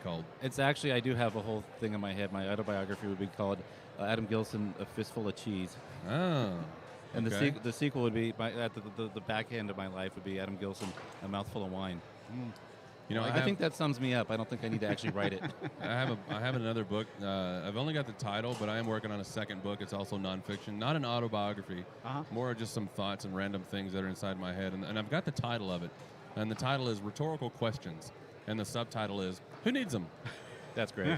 called? It's actually, I do have a whole thing in my head. My autobiography would be called Adam Gilson, A Fistful of Cheese. Oh. And okay. the sequel would be, at the back end of my life would be Adam Gilson, A Mouthful of Wine. I think that sums me up. I don't think I need to actually write it. I have another book. I've only got the title, but I am working on a second book. It's also nonfiction, not an autobiography, more just some thoughts and random things that are inside my head. And I've got the title of it, and the title is Rhetorical Questions, and the subtitle is Who Needs Them? That's great.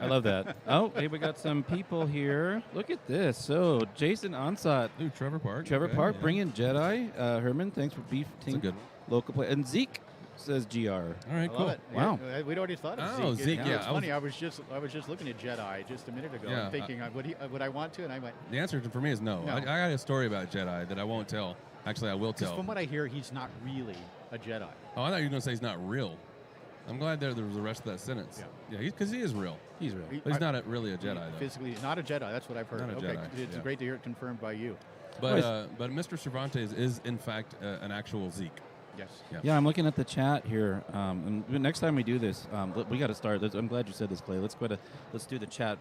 I love that. Oh, hey, we got some people here. Look at this. So, Jason Onsot, Ooh, Trevor Park. Trevor Okay, Park, yeah. bring in Jedi. Herman, thanks for beef That's a team. good Local play. And Zeke says GR. All right, I cool. love it. Wow. Yeah, we'd already thought of Oh, Zeke. Zeke, It's yeah, funny. I was just looking at Jedi just a minute ago Yeah, and thinking, would I want to? And I went, The answer for me is no. No. I got a story about Jedi that I won't tell. Actually, I will because tell. from what I hear, he's not really a Jedi. Oh, I thought you were going to say he's not real. I'm glad there was the rest of that sentence. Yeah. Yeah, because he is real. He's real. But he's not really a Jedi, though. Physically, not a Jedi. That's what I've heard. Not a Okay, Jedi, it's yeah. great to hear it confirmed by you. But Mr. Cervantes is, in fact, an actual Zeke. Yes. Yeah, I'm looking at the chat here. And next time we do this, we got to start. I'm glad you said this, Clay. Let's do the chat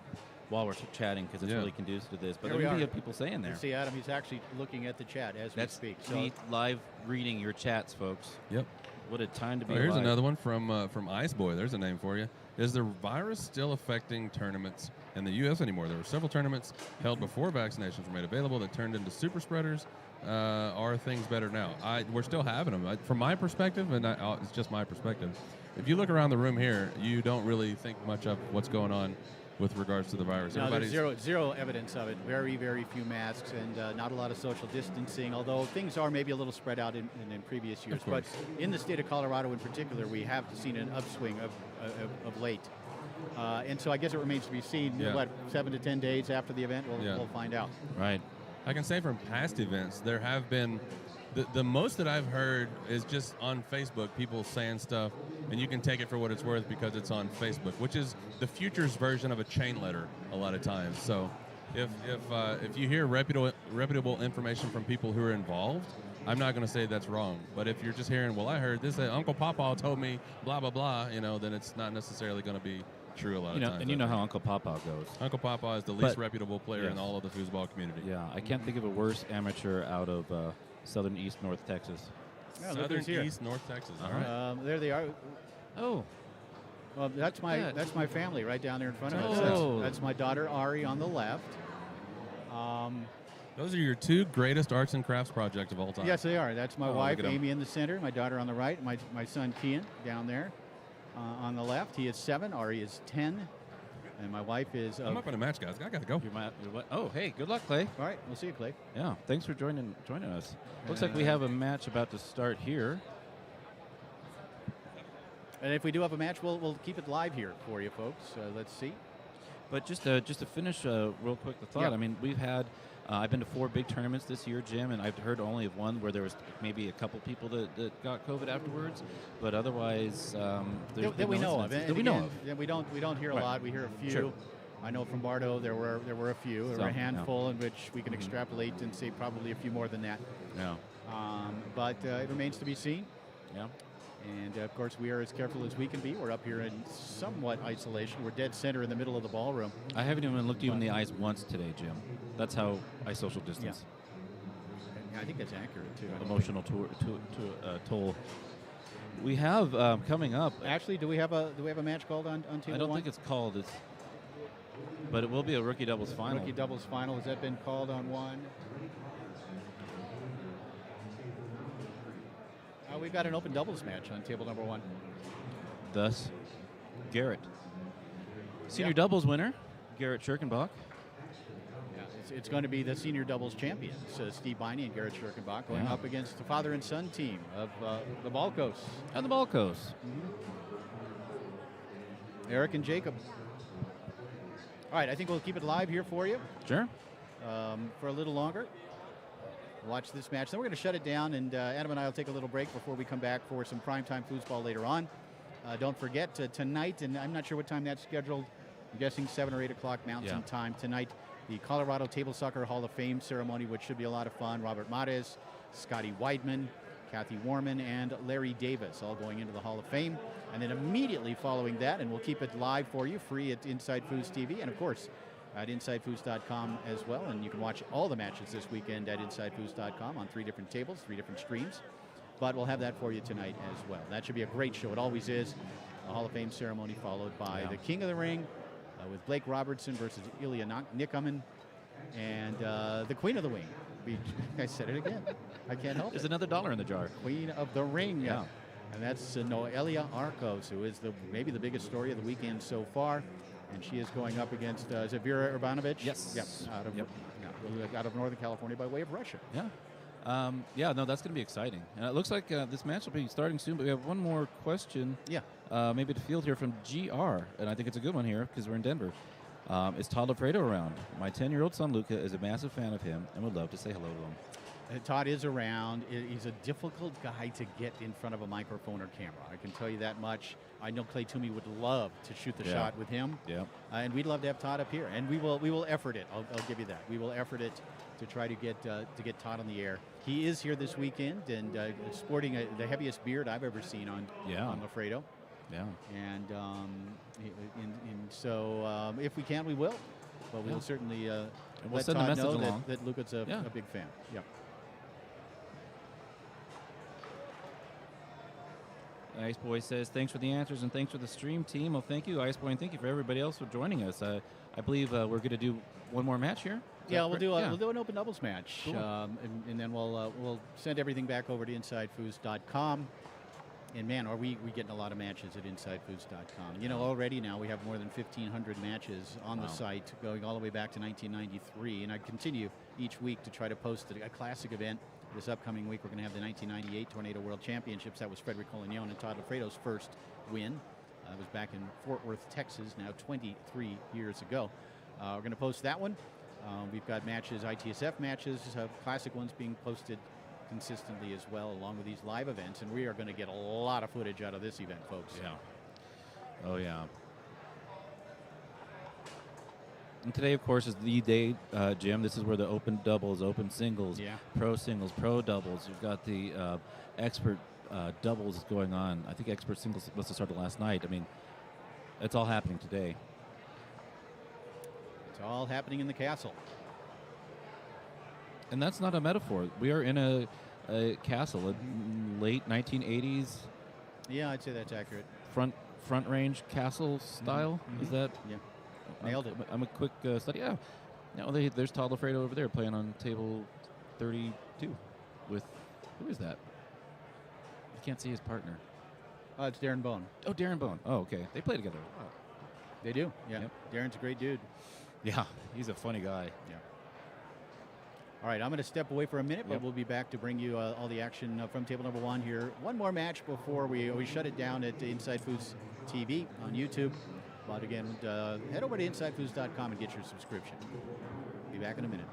while we're chatting because it's Yeah. really conducive to this. But Here we there are. we have people saying there. You see, Adam, he's actually looking at the chat as That's we speak. So me live reading your chats, folks. Yep. What a time to be Here's alive. another one from Ice Boy. There's a name for you. Is the virus still affecting tournaments in the U.S. anymore? There were several tournaments held before vaccinations were made available that turned into super spreaders. Are things better now? We're still having them. From my perspective, and it's just my perspective, if you look around the room here, you don't really think much of what's going on with regards to the virus. no, there's zero evidence of it. Very, very few masks and not a lot of social distancing, although things are maybe a little spread out in previous years. Of course. But in the state of Colorado in particular, we have seen an upswing of late. And so I guess it remains to be seen, Yeah. 7 to 10 days after the event, Yeah. we'll find out. Right. I can say from past events, there have been the most that I've heard is just on Facebook, people saying stuff, and you can take it for what it's worth because it's on Facebook, which is the future's version of a chain letter a lot of times. So if you hear reputable information from people who are involved, I'm not going to say that's wrong. But if you're just hearing, well, I heard this, Uncle Papa told me, blah, blah, blah, then it's not necessarily going to be true a lot of times. And you know how Uncle Papa goes. Uncle Papa is the least reputable player in all of the foosball community. Yeah, I can't think of a worse amateur out of southern East North Texas. Yeah, look Southern who's here. East North Texas. All right. There they are. Oh, Well, that's Yeah. my family right down there in front of us. Oh. That's my daughter Ari on the left. Those are your two greatest arts and crafts projects of all time. Yes, they are. That's my Oh, wife look at 'em. Amy in the center, my daughter on the right, my son Kian down there on the left. He is 7, Ari is 10, and my wife is. I'm up in a match, guys. I got to go. oh, hey, good luck, Clay. All right, we'll see you, Clay. Yeah, thanks for joining us. Looks like we have a match about to start here. And if we do have a match, we'll keep it live here for you, folks. Let's see. But just to finish real quick the thought, Yeah. I mean, we've had, I've been to 4 big tournaments this year, Jim, and I've heard only of one where there was maybe a couple people that got COVID afterwards, but otherwise, there's That been we no know of. incidents. And That we know again, of. yeah, we don't hear a Right. lot. We hear a few. Sure. I know from Bardo there were a few. There were a Some, yeah. handful in which we can extrapolate and say probably a few more than that. Yeah. But it remains to be seen. Yeah. And, of course, we are as careful as we can be. We're up here in somewhat isolation. We're dead center in the middle of the ballroom. I haven't even looked you in the eyes once today, Jim. That's how I social distance. Yeah, I think that's accurate, too. Emotional toll. We have coming up. Actually, do we have a match called on table I don't one? think it's called. But it will be a rookie doubles final. Rookie doubles final. Has that been called on one? We've got an open doubles match on table number one. Thus, Garrett. Senior doubles winner, Garrett Schirkenbach. Yeah, it's going to be the senior doubles champions, Steve Biney and Garrett Schirkenbach, going up against the father and son team of the Balcos. And the Balcos. Mm-hmm. Eric and Jacob. All right, I think we'll keep it live here for you. Sure. For a little longer. Watch this match. Then we're going to shut it down, and Adam and I will take a little break before we come back for some primetime foosball later on. Don't forget, tonight, and I'm not sure what time that's scheduled, I'm guessing 7 or 8 o'clock Mountain Time tonight, the Colorado Table Soccer Hall of Fame ceremony, which should be a lot of fun. Robert Mares, Scotty Weidman, Kathy Warman, and Larry Davis all going into the Hall of Fame. And then immediately following that, and we'll keep it live for you, free at Inside Foods TV, and of course, at InsideFoods.com as well. And you can watch all the matches this weekend at InsideFoods.com on 3 different tables, 3 different streams. But we'll have that for you tonight as well. That should be a great show. It always is. A Hall of Fame ceremony followed by the King of the Ring with Blake Robertson versus Ilya Nickerman, and the Queen of the Wing. I said it again. I can't help There's it. another $1 in the jar. Queen of the Ring. Yeah. And that's Noelia Arcos, who is maybe the biggest story of the weekend so far. And she is going up against is it Vera Urbanovich? Yes. Yep. Out of Northern California by way of Russia. Yeah. No, that's going to be exciting. And it looks like this match will be starting soon, but we have one more question. Yeah. Maybe to field here from GR, and I think it's a good one here because we're in Denver. Is Todd Alfredo around? My 10-year-old son, Luca, is a massive fan of him and would love to say hello to him. Todd is around. He's a difficult guy to get in front of a microphone or camera. I can tell you that much. I know Clay Toomey would love to shoot the shot with him. Yeah. And we'd love to have Todd up here. And we will effort it. I'll give you that. We will effort it to try to get Todd on the air. He is here this weekend and sporting the heaviest beard I've ever seen on Alfredo. Yeah. And so if we can, we will. But we will certainly let send the Todd message know along. that Luca's a big fan. Yep. Ice Boy says, thanks for the answers and thanks for the stream team. Well, thank you, Ice Boy, and thank you for everybody else for joining us. I believe we're going to do one more match here. We'll do an open doubles match, Cool. and then we'll send everything back over to InsideFoods.com. And man, are we getting a lot of matches at InsideFoods.com. You know, already now we have more than 1,500 matches on the site, going all the way back to 1993. And I continue each week to try to post a classic event. This upcoming week, we're going to have the 1998 Tornado World Championships. That was Frederick Collignon and Todd Alfredo's first win. It was back in Fort Worth, Texas, now 23 years ago. We're going to post that one. We've got matches, ITSF matches, classic ones being posted consistently as well, along with these live events. And we are going to get a lot of footage out of this event, folks. Yeah. Oh, yeah. And today, of course, is the day, Jim. This is where the open doubles, open singles, pro doubles. You've got the expert doubles going on. I think expert singles must have started last night. I mean, it's all happening today. It's all happening in the castle. And that's not a metaphor. We are in a castle, a late 1980s. Yeah, I'd say that's accurate. Front range castle style. Mm-hmm. Is that? Yeah. Nailed it. I'm a quick study. Yeah. Now there's Todd Alfredo over there playing on table 32 with, who is that? I can't see his partner. It's Darren Bone. Oh, Darren Bone. Oh, okay. They play together. Oh. They do. Yeah. Yep. Darren's a great dude. Yeah, he's a funny guy. Yeah. All right, I'm going to step away for a minute, but we'll be back to bring you all the action from table number one here. One more match before we shut it down at Inside Foods TV on YouTube. But again, head over to InsideFoods.com and get your subscription. Be back in a minute.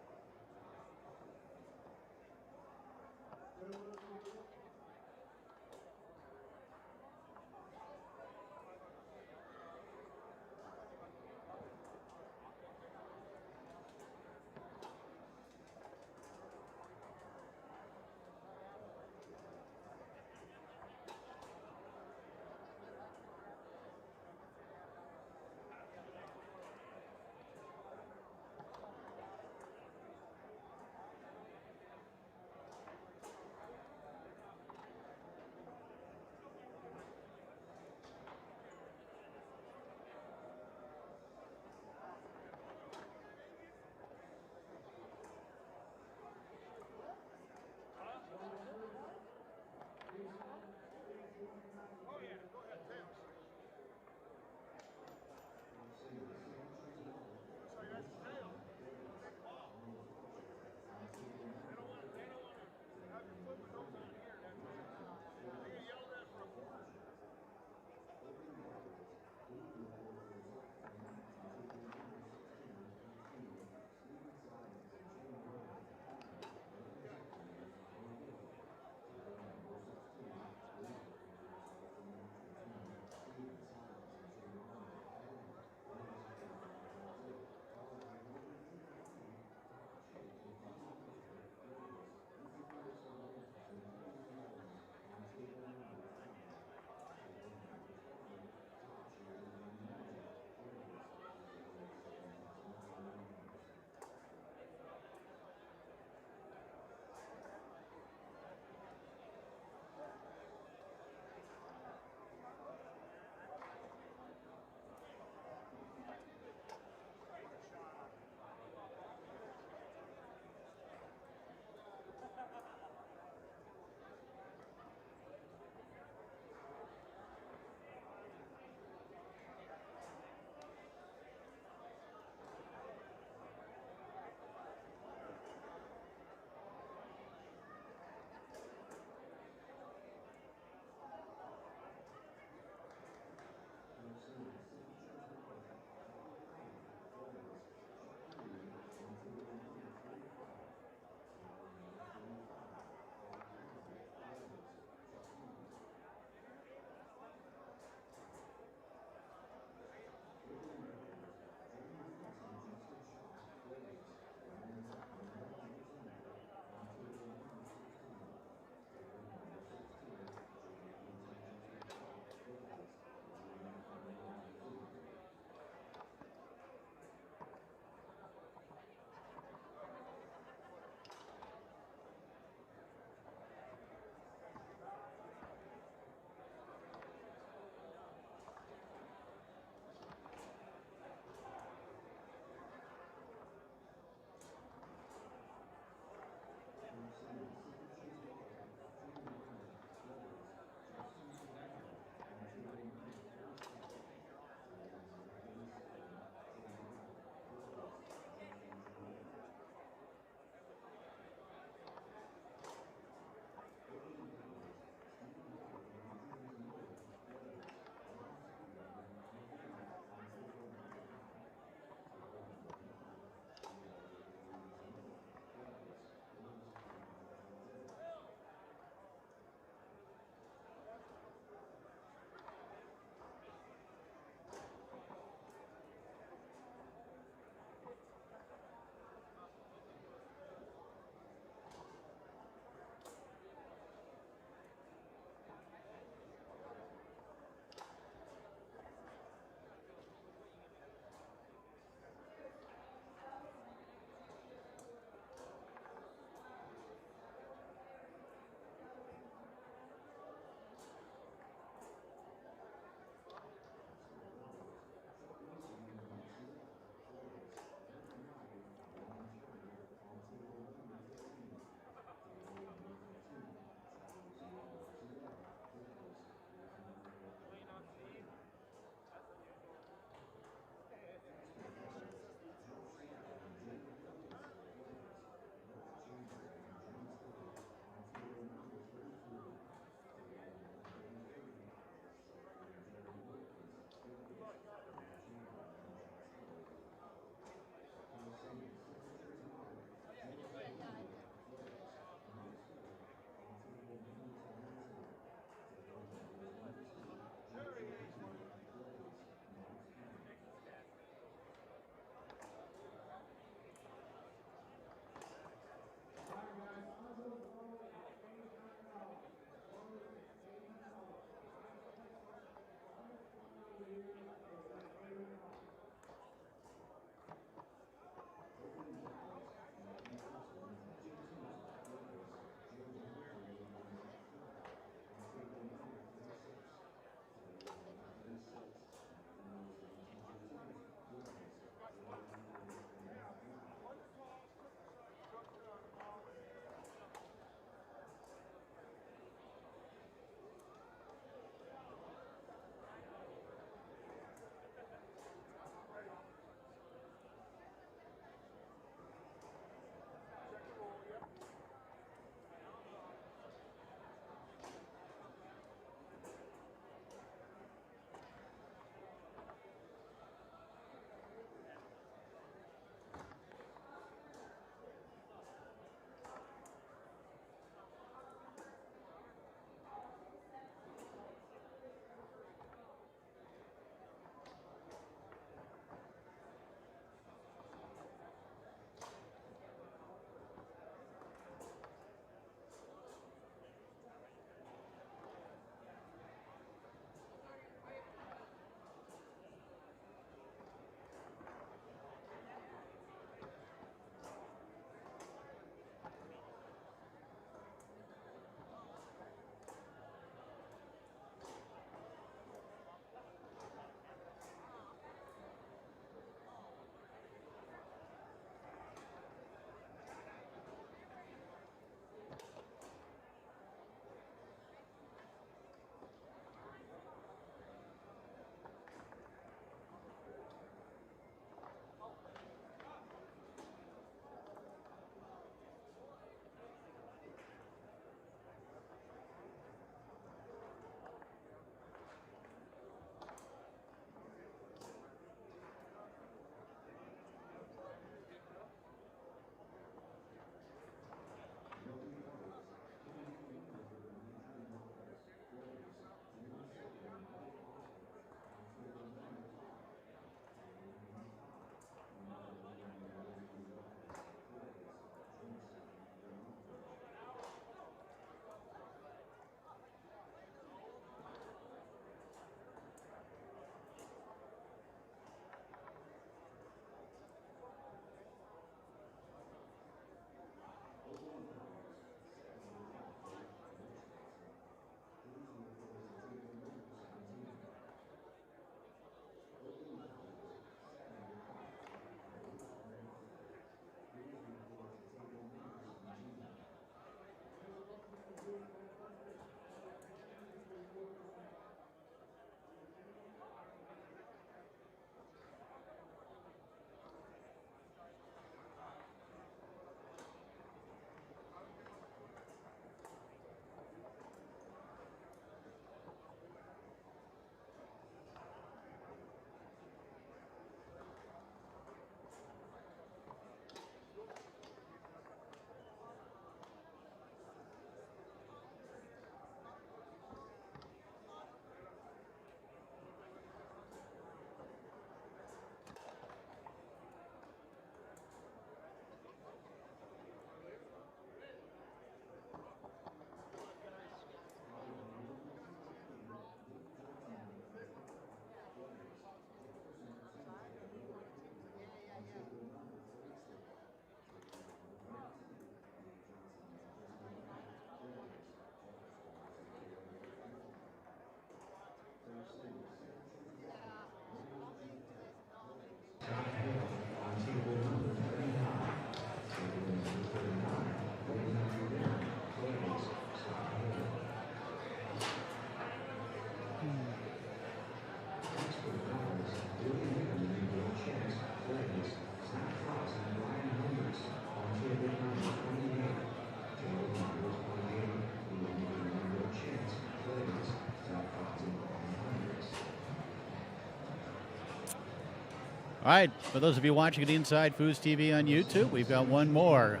All right, for those of you watching it inside Foos TV on YouTube, we've got one more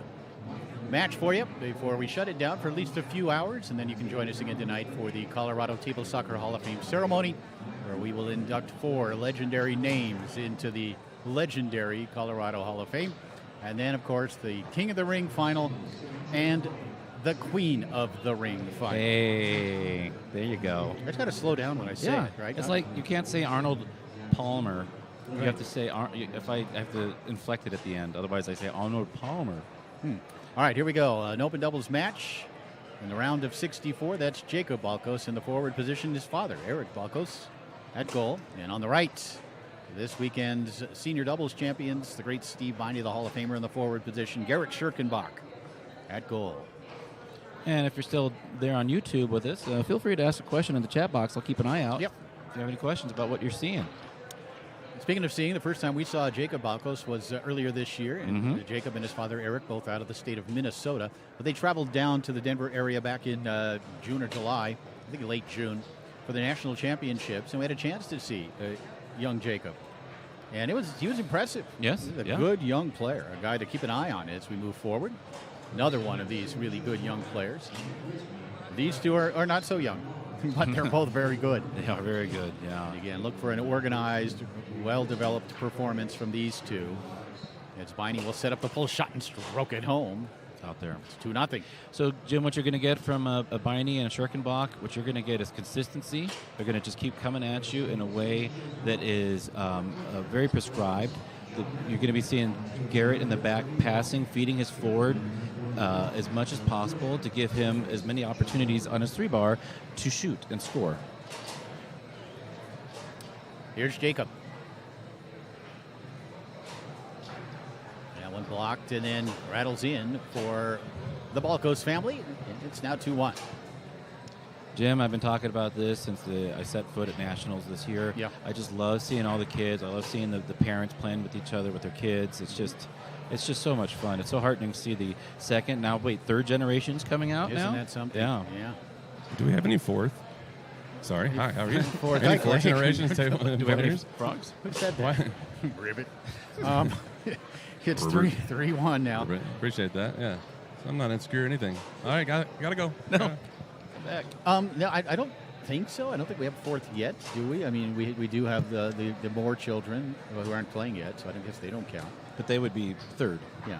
match for you before we shut it down for at least a few hours, and then you can join us again tonight for the Colorado Table Soccer Hall of Fame ceremony, where we will induct 4 legendary names into the legendary Colorado Hall of Fame. And then, of course, the King of the Ring final and the Queen of the Ring final. Hey, there you go. I just got to slow down when I say it, right? It's like you can't say Arnold Palmer. You have to say, if I have to inflect it at the end. Otherwise, I say Arnold Palmer. All right, here we go. An open doubles match in the round of 64. That's Jacob Balkos in the forward position. His father, Eric Balkos, at goal. And on the right, this weekend's senior doubles champions, the great Steve Viney, the Hall of Famer, in the forward position. Garrett Schirkenbach at goal. And if you're still there on YouTube with us, feel free to ask a question in the chat box. I'll keep an eye out. Yep. If you have any questions about what you're seeing. Speaking of seeing, the first time we saw Jacob Balkos was earlier this year, and Jacob and his father Eric, both out of the state of Minnesota, but they traveled down to the Denver area back in June or July, I think late June, for the national championships, and we had a chance to see young Jacob, and he was impressive. Yes, He was a good young player, a guy to keep an eye on as we move forward. Another one of these really good young players. These two are not so young, but they're both very good. They are very good, yeah. And again, look for an organized, well-developed performance from these two. As Viney will set up the pull shot and stroke it home. It's out there. It's 2-0. So, Jim, what you're going to get from a Biney and a Schirkenbach, what you're going to get is consistency. They're going to just keep coming at you in a way that is very prescribed. You're going to be seeing Garrett in the back passing, feeding his forward as much as possible to give him as many opportunities on his 3-bar to shoot and score. Here's Jacob. That one blocked and then rattles in for the Balkos family. And it's now 2-1. Jim, I've been talking about this since I set foot at Nationals this year. Yeah. I just love seeing all the kids. I love seeing the parents playing with each other, with their kids. It's just so much fun. It's so heartening to see the third generations coming out now. Isn't that something? Yeah. Do we have any fourth? Sorry. Hi, how are you? Fourth. Any fourth generations table Do we have any players? frogs? Who said that? Why? Ribbit. It's 3-1 now. Appreciate that. Yeah. I'm not insecure or anything. All right, gotta go. No. Back. No, I don't think so. I don't think we have fourth yet, do we? I mean, we do have the more children who aren't playing yet, so I guess they don't count. But they would be third. Yeah.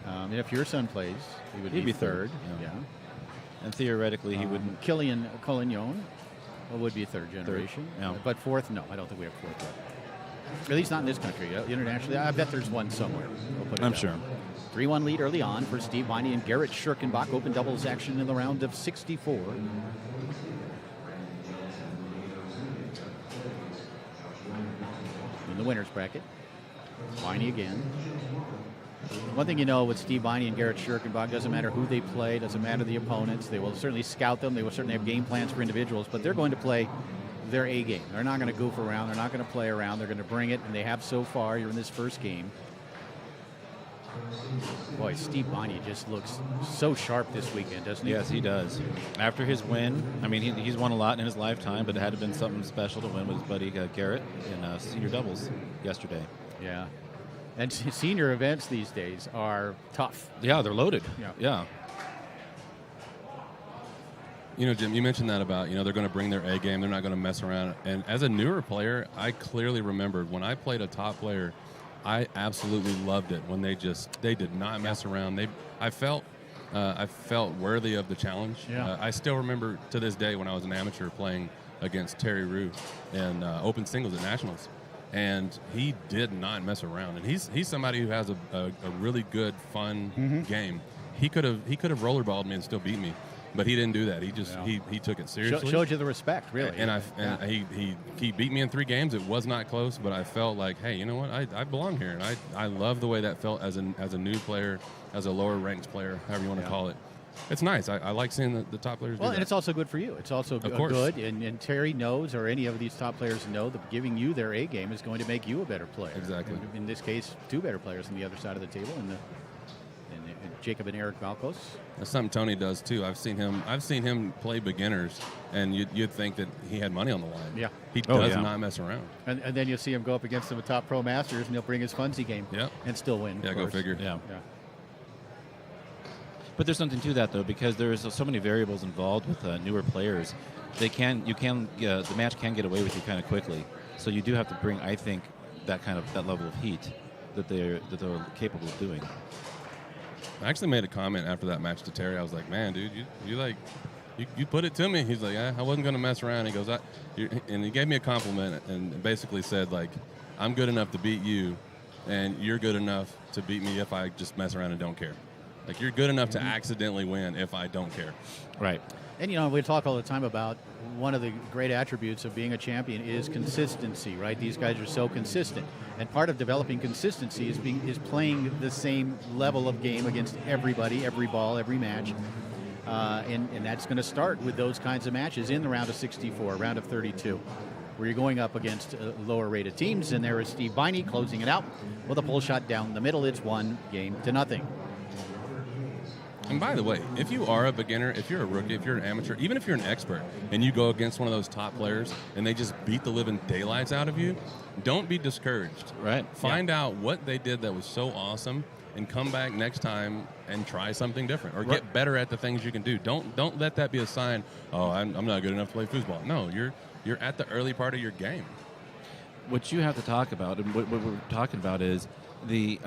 And if your son plays, he would He'd be be third, Yeah. And theoretically, he wouldn't. Killian Collignon would be third generation. yeah. But fourth, no, I don't think we have fourth yet. At least not in this country. Internationally, I bet there's one somewhere. We'll put it I'm that sure. way. 3-1 lead early on for Steve Viney and Garrett Schirkenbach. Open doubles action in the round of 64. In the winner's bracket, Viney again. One thing you know with Steve Viney and Garrett Schirkenbach, doesn't matter who they play, doesn't matter the opponents. They will certainly scout them. They will certainly have game plans for individuals, but they're going to play their A game. They're not going to goof around. They're not going to play around. They're going to bring it, and they have so far. You're in this first game. Boy, Steve Viney just looks so sharp this weekend, doesn't he? Yes, he does. After his win, I mean, he's won a lot in his lifetime, but it had to have been something special to win with his buddy Garrett in senior doubles yesterday. Yeah. And senior events these days are tough. Yeah, they're loaded. Yeah. You know, Jim, you mentioned that about, they're going to bring their A game. They're not going to mess around. And as a newer player, I clearly remembered when I played a top player, I absolutely loved it when they did not mess around. I felt worthy of the challenge. Yeah. I still remember to this day when I was an amateur playing against Terry Rue in open singles at Nationals, and he did not mess around. And he's somebody who has a really good, fun game. He could have rollerballed me and still beat me. But he didn't do that. He just he took it seriously. Showed you the respect, really. And he beat me in 3 games. It was not close, but I felt like, hey, you know what? I belong here, and I love the way that felt as a new player, as a lower ranked player, however you want to call it. It's nice. I like seeing the top players do that. And it's also good for you. It's also good. And Terry knows, or any of these top players know, that giving you their A game is going to make you a better player. Exactly. In this case, 2 better players on the other side of the table, and Jacob and Eric Valkos. That's something Tony does too. I've seen him play beginners, and you'd think that he had money on the line. Yeah. He does not mess around. And then you'll see him go up against some top pro masters, and he'll bring his funzy game and still win. Yeah, go figure. Yeah. But there's something to that, though, because there's so many variables involved with newer players. The match can get away with you kind of quickly. So you do have to bring, I think, that level of heat that they're capable of doing. I actually made a comment after that match to Terry. I was like, "Man, dude, you put it to me." He's like, "I wasn't going to mess around." He goes, and he gave me a compliment and basically said, like, "I'm good enough to beat you, and you're good enough to beat me if I just mess around and don't care. Like, you're good enough to accidentally win if I don't care." Right. And, we talk all the time about one of the great attributes of being a champion is consistency, right? These guys are so consistent. And part of developing consistency is playing the same level of game against everybody, every ball, every match. And that's going to start with those kinds of matches in the round of 64, round of 32, where you're going up against lower-rated teams. And there is Steve Biney closing it out with a pull shot down the middle. It's 1-0. And by the way, if you are a beginner, if you're a rookie, if you're an amateur, even if you're an expert, and you go against one of those top players and they just beat the living daylights out of you, don't be discouraged. Right. Find out what they did that was so awesome and come back next time and try something different or get better at the things you can do. Don't let that be a sign, "Oh, I'm not good enough to play foosball." No, you're at the early part of your game. What you have to talk about, and what we're talking about, is the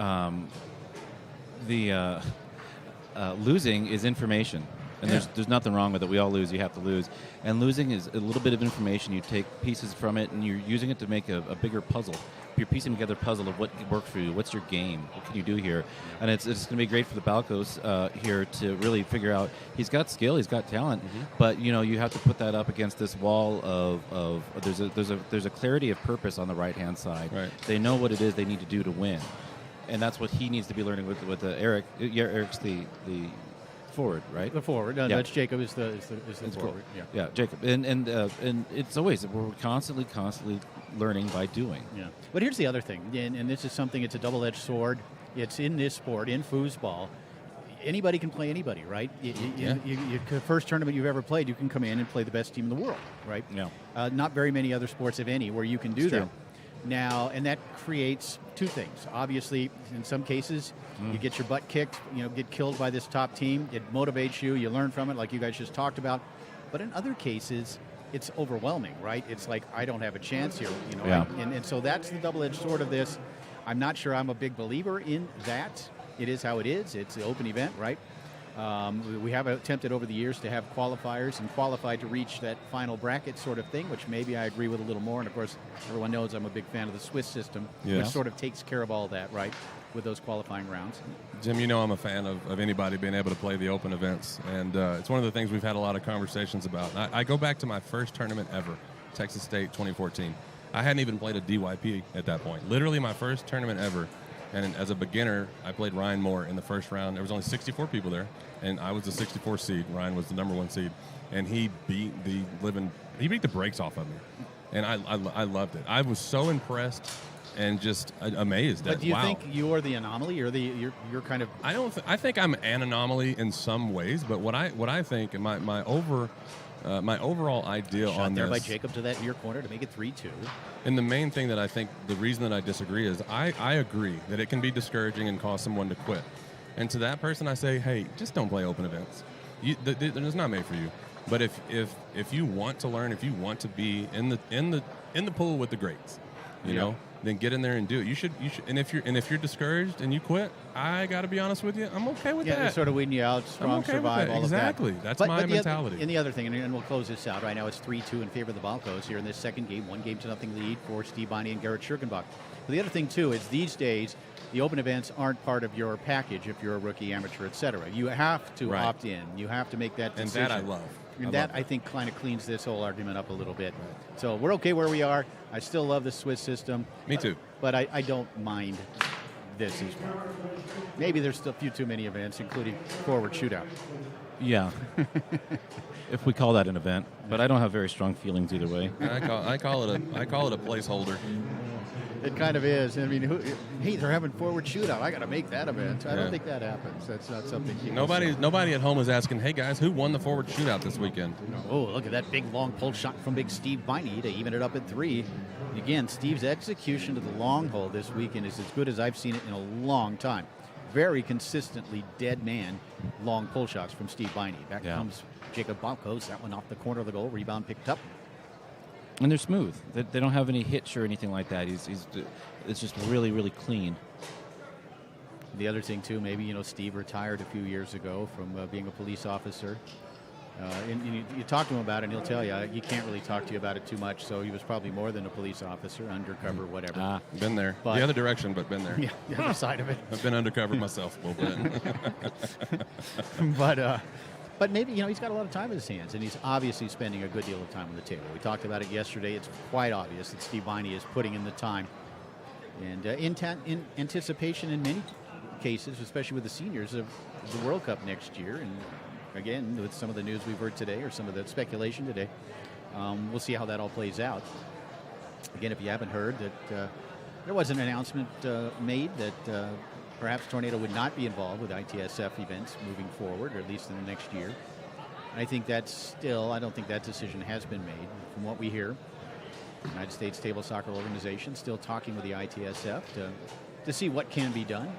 losing is information, and there's nothing wrong with it. We all lose. You have to lose, and losing is a little bit of information. You take pieces from it, and you're using it to make a bigger puzzle. You're piecing together a puzzle of what worked for you. What's your game? What can you do here? And it's going to be great for the Balcos here to really figure out. He's got skill. He's got talent, but you have to put that up against this wall of there's a clarity of purpose on the right hand side. Right. They know what it is they need to do to win. And that's what he needs to be learning with Eric. Eric's the forward, right? The forward. No, that's Jacob is the forward. Cool. Yeah, Jacob. And it's always, we're constantly learning by doing. Yeah. But here's the other thing, and this is something, it's a double-edged sword. It's in this sport, in foosball. Anybody can play anybody, right? The first tournament you've ever played, you can come in and play the best team in the world, right? Yeah. Not very many other sports, if any, where you can do that. Now, and that creates two things. Obviously, in some cases, you get your butt kicked, get killed by this top team. It motivates you. You learn from it, like you guys just talked about. But in other cases, it's overwhelming, right? It's like, I don't have a chance here, Yeah. And so that's the double-edged sword of this. I'm not sure I'm a big believer in that. It is how it is. It's an open event, right? We have attempted over the years to have qualifiers and qualified to reach that final bracket sort of thing, which maybe I agree with a little more. And, of course, everyone knows I'm a big fan of the Swiss system, which sort of takes care of all that, right, with those qualifying rounds. Jim, I'm a fan of anybody being able to play the open events. And it's one of the things we've had a lot of conversations about. I go back to my first tournament ever, Texas State 2014. I hadn't even played a DYP at that point. Literally my first tournament ever. And as a beginner, I played Ryan Moore in the first round. There was only 64 people there, and I was the 64 seed. Ryan was the number 1 seed, and he beat the brakes off of me, and I loved it. I was so impressed and just amazed. But do you think you're the anomaly, or you're kind of? I think I'm an anomaly in some ways, but what I think, and my overall idea Shot on there this by Jacob to that near corner to make it 3-2. And the main thing that I think, the reason that I disagree is I agree that it can be discouraging and cause someone to quit. And to that person, I say, hey, just don't play open events. It's not made for you. But if you want to learn, if you want to be in the pool with the greats, you know, then get in there and do it. You should. And if you're discouraged and you quit, I got to be honest with you, I'm okay with that. Yeah, sort of weeding you out, strong, survive, all exactly. of that. That's my mentality. And the other thing, and we'll close this out. Right now it's 3-2 in favor of the Balcos here in this second game, 1-0 lead for Steve Biney and Garrett Schirkenbach. But the other thing, too, is these days, the open events aren't part of your package if you're a rookie, amateur, etc. You have to opt in. You have to make that decision. And that I love. And that, I think, kind of cleans this whole argument up a little bit. Right. So we're okay where we are. I still love the Swiss system. Me too. But I don't mind this as well. Maybe there's still a few too many events, including forward shootout. Yeah. If we call that an event. But I don't have very strong feelings either way. I call it a placeholder. It kind of is. I mean, hey, they're having forward shootout. I got to make that event. I don't think that happens. That's not something. Nobody at home is asking, hey guys, who won the forward shootout this weekend? Oh, look at that big long pull shot from big Steve Biney to even it up at 3. Again, Steve's execution to the long hole this weekend is as good as I've seen it in a long time. Very consistently dead man long pull shots from Steve Biney. Back comes Jacob Balkos. That one off the corner of the goal. Rebound picked up. And they're smooth. They don't have any hitch or anything like that. It's just really, really clean. The other thing, too, maybe, Steve retired a few years ago from being a police officer. And you talk to him about it, and he'll tell you, you can't really talk to you about it too much, so he was probably more than a police officer, undercover, whatever. Been there. The other direction, but been there. Yeah, the other side of it. I've been undercover myself a little bit. But maybe, he's got a lot of time in his hands, and he's obviously spending a good deal of time on the table. We talked about it yesterday. It's quite obvious that Steve Biney is putting in the time. And in anticipation in many cases, especially with the seniors, of the World Cup next year. And again, with some of the news we've heard today, or some of the speculation today, we'll see how that all plays out. Again, if you haven't heard, that there was an announcement made that perhaps Tornado would not be involved with ITSF events moving forward, or at least in the next year. And I think I don't think that decision has been made. From what we hear, the United States Table Soccer Organization still talking with the ITSF to see what can be done.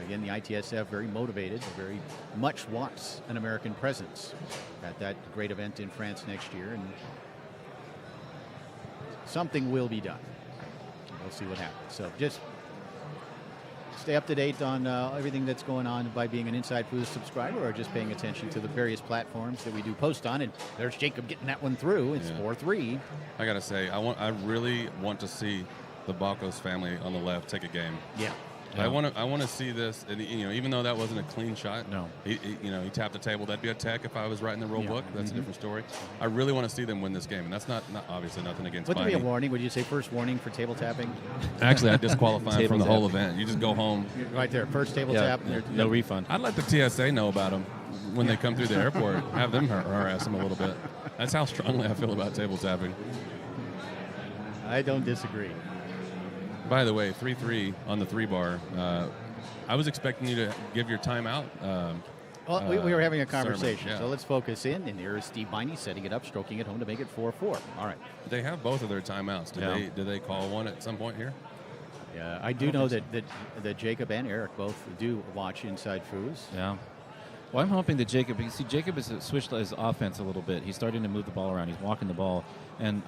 Again, the ITSF very motivated, very much wants an American presence at that great event in France next year, and something will be done. We'll see what happens. So just stay up to date on everything that's going on by being an Inside Foos subscriber, or just paying attention to the various platforms that we do post on. And there's Jacob getting that one through. It's 4-3. I gotta say, I really want to see the Balkos family on the left take a game. Yeah. I want to see this, and even though that wasn't a clean shot, he tapped the table. That'd be a tech if I was writing the rule book. That's a different story. I really want to see them win this game, and that's not obviously nothing against. Would there be a warning? Would you say first warning for table tapping? Actually, I disqualify him from the whole event. You just go home. Right there, first table tap. No refund. I'd let the TSA know about them when they come through the airport. Have them harass them a little bit. That's how strongly I feel about table tapping. I don't disagree. By the way, 3-3 on the 3-bar. I was expecting you to give your timeout. Well, we were having a conversation, sermon, so let's focus in. And here is Steve Biney setting it up, stroking it home to make it 4-4. All right. They have both of their timeouts. Did they call one at some point here? Yeah, I do know that Jacob and Eric both do watch Inside Foos. Yeah. Well, I'm hoping that Jacob has switched his offense a little bit. He's starting to move the ball around. He's walking the ball, and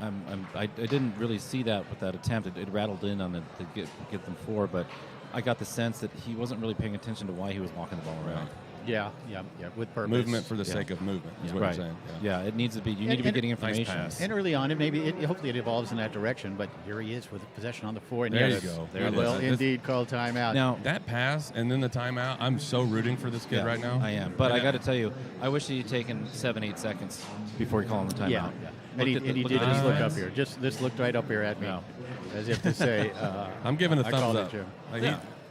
I didn't really see that with that attempt. It rattled in on to get them 4, but I got the sense that he wasn't really paying attention to why he was walking the ball around. Yeah, with purpose. Movement for the sake of movement is what I'm saying. Yeah, it needs to be. You need to be getting information. Nice pass. And early on, and hopefully it evolves in that direction. But here he is with possession on the floor. And there you go. There will indeed call timeout. Now that pass and then the timeout. I'm so rooting for this kid right now. I am, but I got to tell you, I wish he'd taken 7-8 seconds before he called the timeout. Yeah. And he did just look up here. This looked right up here at me, as if to say, "I'm giving a thumbs up."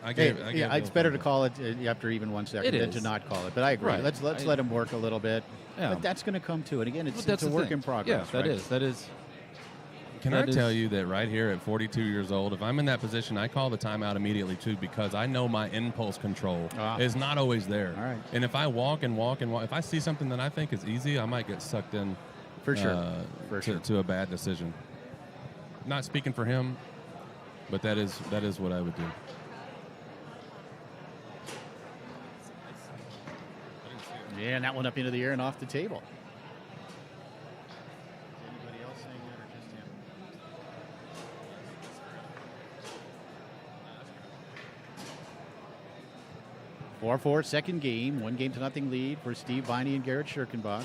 It's better to call it after even 1 second than to not call it. But I agree. Right. Let's let him work a little bit. Yeah. But that's going to come to it. Again, it's a work in progress. Yeah, that is. Can I tell you that right here at 42 years old, if I'm in that position, I call the timeout immediately too, because I know my impulse control is not always there. All right. And if I walk, if I see something that I think is easy, I might get sucked in. For sure. To a bad decision. Not speaking for him, but that is what I would do. Yeah, and that one up into the air and off the table. Anybody else saying that, or just him? 4-4, second game. 1-0 lead for Steve Biney and Garrett Schirkenbach.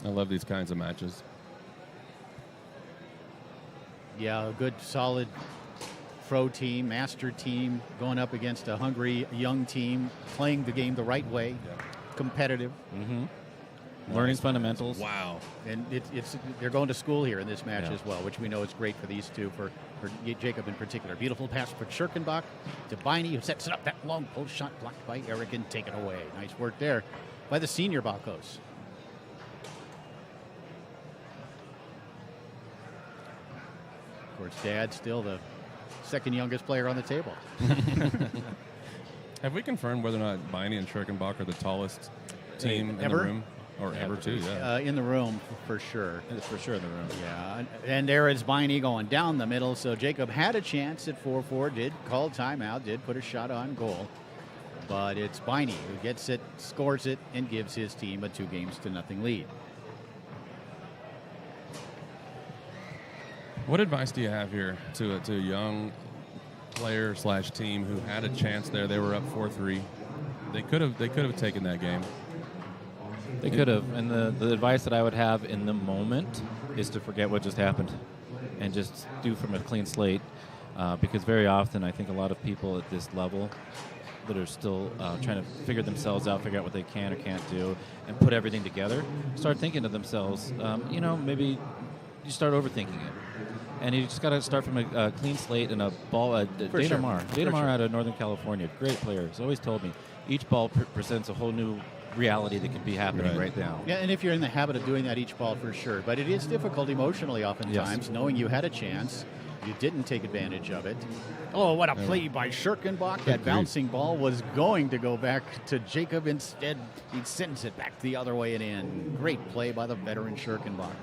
I love these kinds of matches. Yeah, a good, solid pro team, master team, going up against a hungry young team, playing the game the right way, competitive. Mm-hmm. Learning fundamentals. Wow. And they're going to school here in this match as well, which we know is great for these two, for Jacob in particular. Beautiful pass for Schirkenbach to Biney, who sets it up. That long pull shot blocked by Eric and taken away. Nice work there by the senior Balkos. Of course, Dad still the second youngest player on the table. Have we confirmed whether or not Biney and Schirkenbach are the tallest team in the Ever? room? Or ever, too, yeah. In the room, for sure. It's for sure in the room. Yeah, and there is Biney going down the middle, so Jacob had a chance at 4-4, did call timeout, did put a shot on goal. But it's Biney who gets it, scores it, and gives his team a 2-0 lead. What advice do you have here to a young player / team who had a chance there? They were up 4-3. They could have taken that game. They could have. And the advice that I would have in the moment is to forget what just happened and just do from a clean slate. Because very often I think a lot of people at this level that are still trying to figure themselves out, figure out what they can or can't do, and put everything together, start thinking to themselves, maybe you start overthinking it. And you just got to start from a clean slate and a ball. Dana Marr out of Northern California, great player. He's always told me each ball presents a whole new reality that can be happening right now. Yeah, and if you're in the habit of doing that each ball, for sure. But it is difficult emotionally oftentimes, knowing you had a chance, you didn't take advantage of it. Oh, what a play by Schirkenbach. That bouncing ball was going to go back to Jacob. Instead, he sends it back the other way and in. Great play by the veteran Schirkenbach.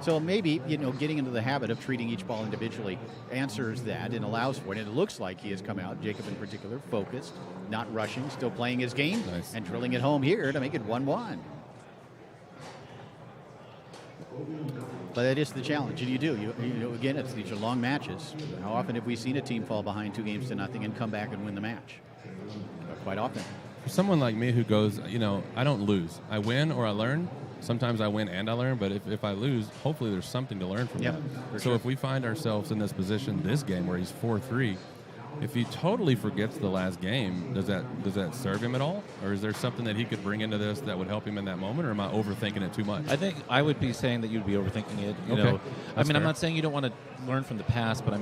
So maybe, getting into the habit of treating each ball individually answers that and allows for it. And it looks like he has come out, Jacob in particular, focused, not rushing, still playing his game, and drilling it home here to make it 1-1. But that is the challenge, and you do. Again, these are long matches. How often have we seen a team fall behind 2-0 and come back and win the match? Quite often. For someone like me who goes, I don't lose. I win or I learn. Sometimes I win and I learn, but if I lose, hopefully there's something to learn from that. So if we find ourselves in this position this game where he's 4-3, if he totally forgets the last game, does that serve him at all? Or is there something that he could bring into this that would help him in that moment, or am I overthinking it too much? I think I would be saying that you'd be overthinking it. Fair. I'm not saying you don't want to learn from the past, but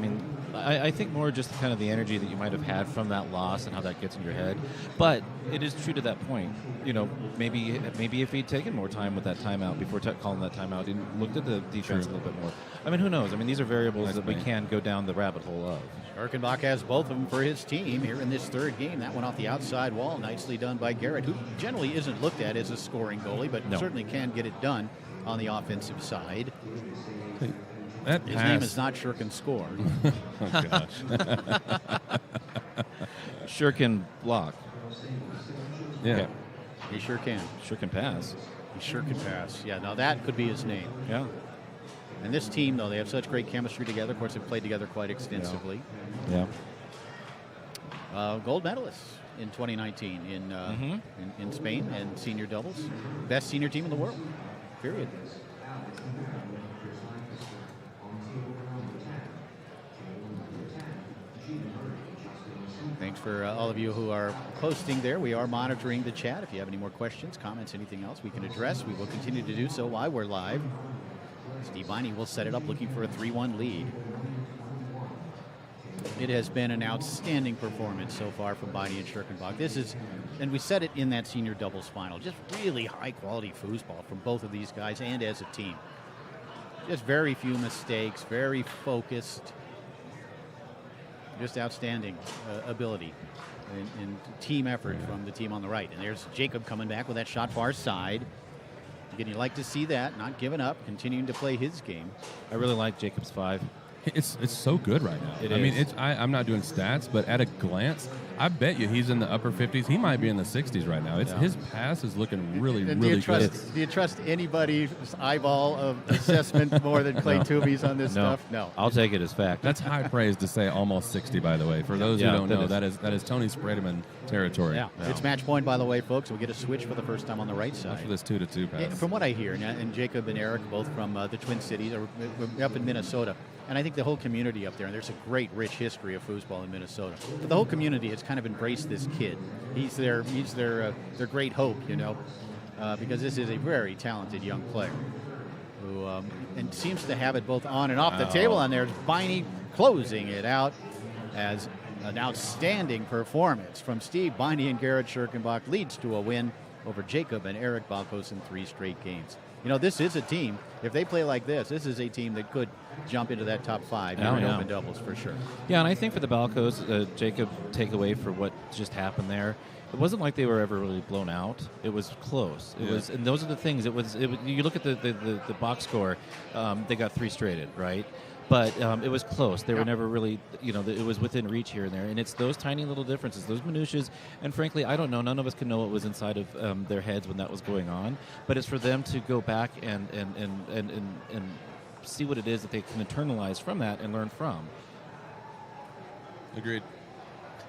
I think more just kind of the energy that you might have had from that loss and how that gets in your head. But it is true to that point. Maybe if he'd taken more time with that timeout before calling that timeout and looked at the defense a little bit more. Who knows? These are variables that we can go down the rabbit hole of. Schirkenbach has both of them for his team here in this third game. That one off the outside wall, nicely done by Garrett, who generally isn't looked at as a scoring goalie, but certainly can get it done on the offensive side. His name is not Schirkenscore. Oh, gosh. Schirken block. Yeah. Okay. He sure can. Sure can pass. He sure can pass. Yeah, now that could be his name. Yeah. And this team, though, they have such great chemistry together. Of course, they've played together quite extensively. Yeah. Gold medalists in 2019 in Spain and senior doubles. Best senior team in the world, period. Thanks for all of you who are posting there. We are monitoring the chat. If you have any more questions, comments, anything else we can address, we will continue to do so while we're live. Steve Biney will set it up looking for a 3-1 lead. It has been an outstanding performance so far from Biney and Schirkenbach. This is, and we said it in that senior doubles final, just really high-quality foosball from both of these guys and as a team. Just very few mistakes, very focused, just outstanding ability and team effort from the team on the right. And there's Jacob coming back with that shot far side. Again, you like to see that, not giving up, continuing to play his game. I really like Jacob's 5. It's so good right now. I'm not doing stats, but at a glance, I bet you he's in the upper 50s. He might be in the 60s right now. His pass is looking really good. Do you trust anybody's eyeball of assessment more than Clay Tooby's on this stuff? No. I'll take it as fact. That's high praise to say almost 60, by the way. For those who don't know, that is Tony Spredeman territory. Yeah. It's match point, by the way, folks. We'll get a switch for the first time on the right side. For this 2-2 pass. From what I hear, and Jacob and Eric, both from the Twin Cities, are up in Minnesota. And I think the whole community up there, and there's a great, rich history of foosball in Minnesota. But the whole community has kind of embraced this kid. He's their great hope, because this is a very talented young player who and seems to have it both on and off the table. And there's Biney closing it out as an outstanding performance from Steve Biney, and Garrett Schirkenbach leads to a win over Jacob and Eric Balkos in 3 straight games. You know, this is a team, if they play like this is a team that could jump into that top 5 in open doubles for sure. Yeah, and I think for the Balkos, Jacob takeaway for what just happened there, it wasn't like they were ever really blown out. It was close. It was, and those are the things. It was. You look at the box score, they got 3 straighted, right? But it was close. They were never really, it was within reach here and there. And it's those tiny little differences, those minutiae. And frankly, I don't know. None of us can know what was inside of their heads when that was going on. But it's for them to go back and see what it is that they can internalize from that and learn from. Agreed.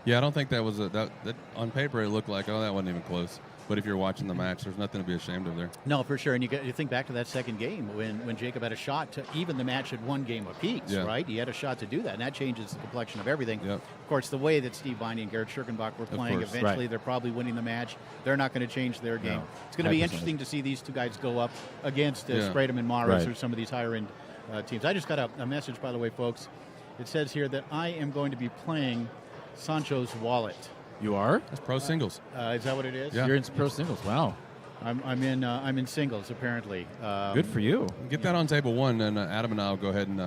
Yeah, I don't think that was that on paper it looked like, that wasn't even close. But if you're watching the match, there's nothing to be ashamed of there. No, for sure. And you think back to that second game when Jacob had a shot to even the match at 1 game apiece, right? He had a shot to do that, and that changes the complexion of everything. Yep. Of course, the way that Steve Viney and Garrett Schirkenbach were playing, eventually they're probably winning the match. They're not going to change their game. No. It's going to be interesting to see these 2 guys go up against Spratum and Morris or some of these higher-end teams. I just got a message, by the way, folks. It says here that I am going to be playing Sancho's wallet. You are? That's pro singles. Is that what it is? Yeah. You're in pro singles. Wow. I'm in singles apparently. Good for you. Get that on table 1, and Adam and I will go ahead and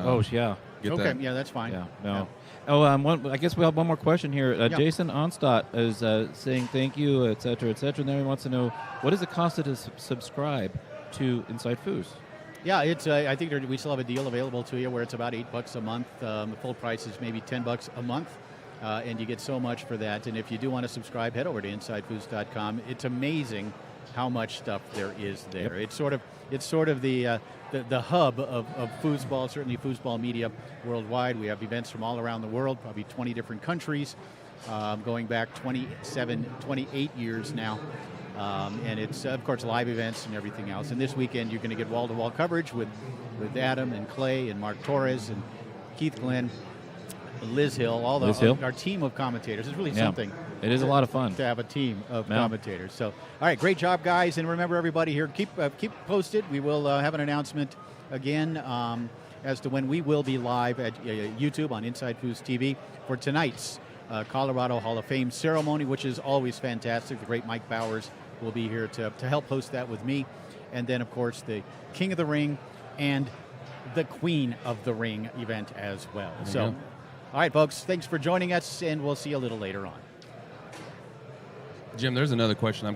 get that. Yeah, that's fine. Yeah, no. Yeah. Oh, I guess we have one more question here. Jason Onstadt is saying thank you, et cetera, and then he wants to know, what does it cost to subscribe to Inside Foos? Yeah, it's. I think we still have a deal available to you where it's about $8 a month. The full price is maybe $10 a month. And you get so much for that. And if you do want to subscribe, head over to InsideFoos.com. It's amazing how much stuff there is there. Yep. It's sort of the hub of foosball, certainly foosball media worldwide. We have events from all around the world, probably 20 different countries, going back 28 years now. And it's, of course, live events and everything else. And this weekend, you're going to get wall-to-wall coverage with Adam and Clay and Mark Torres and Keith Glenn, Liz Hill, our team of commentators. It's really something. It is a lot of fun to have a team of commentators. So, all right, great job, guys. And remember, everybody here, keep posted. We will have an announcement again as to when we will be live at YouTube on Inside Foos TV for tonight's Colorado Hall of Fame ceremony, which is always fantastic. The great Mike Bowers will be here to help host that with me. And then, of course, the King of the Ring and the Queen of the Ring event as well. So, all right, folks, thanks for joining us, and we'll see you a little later on. Jim, there's another question I'm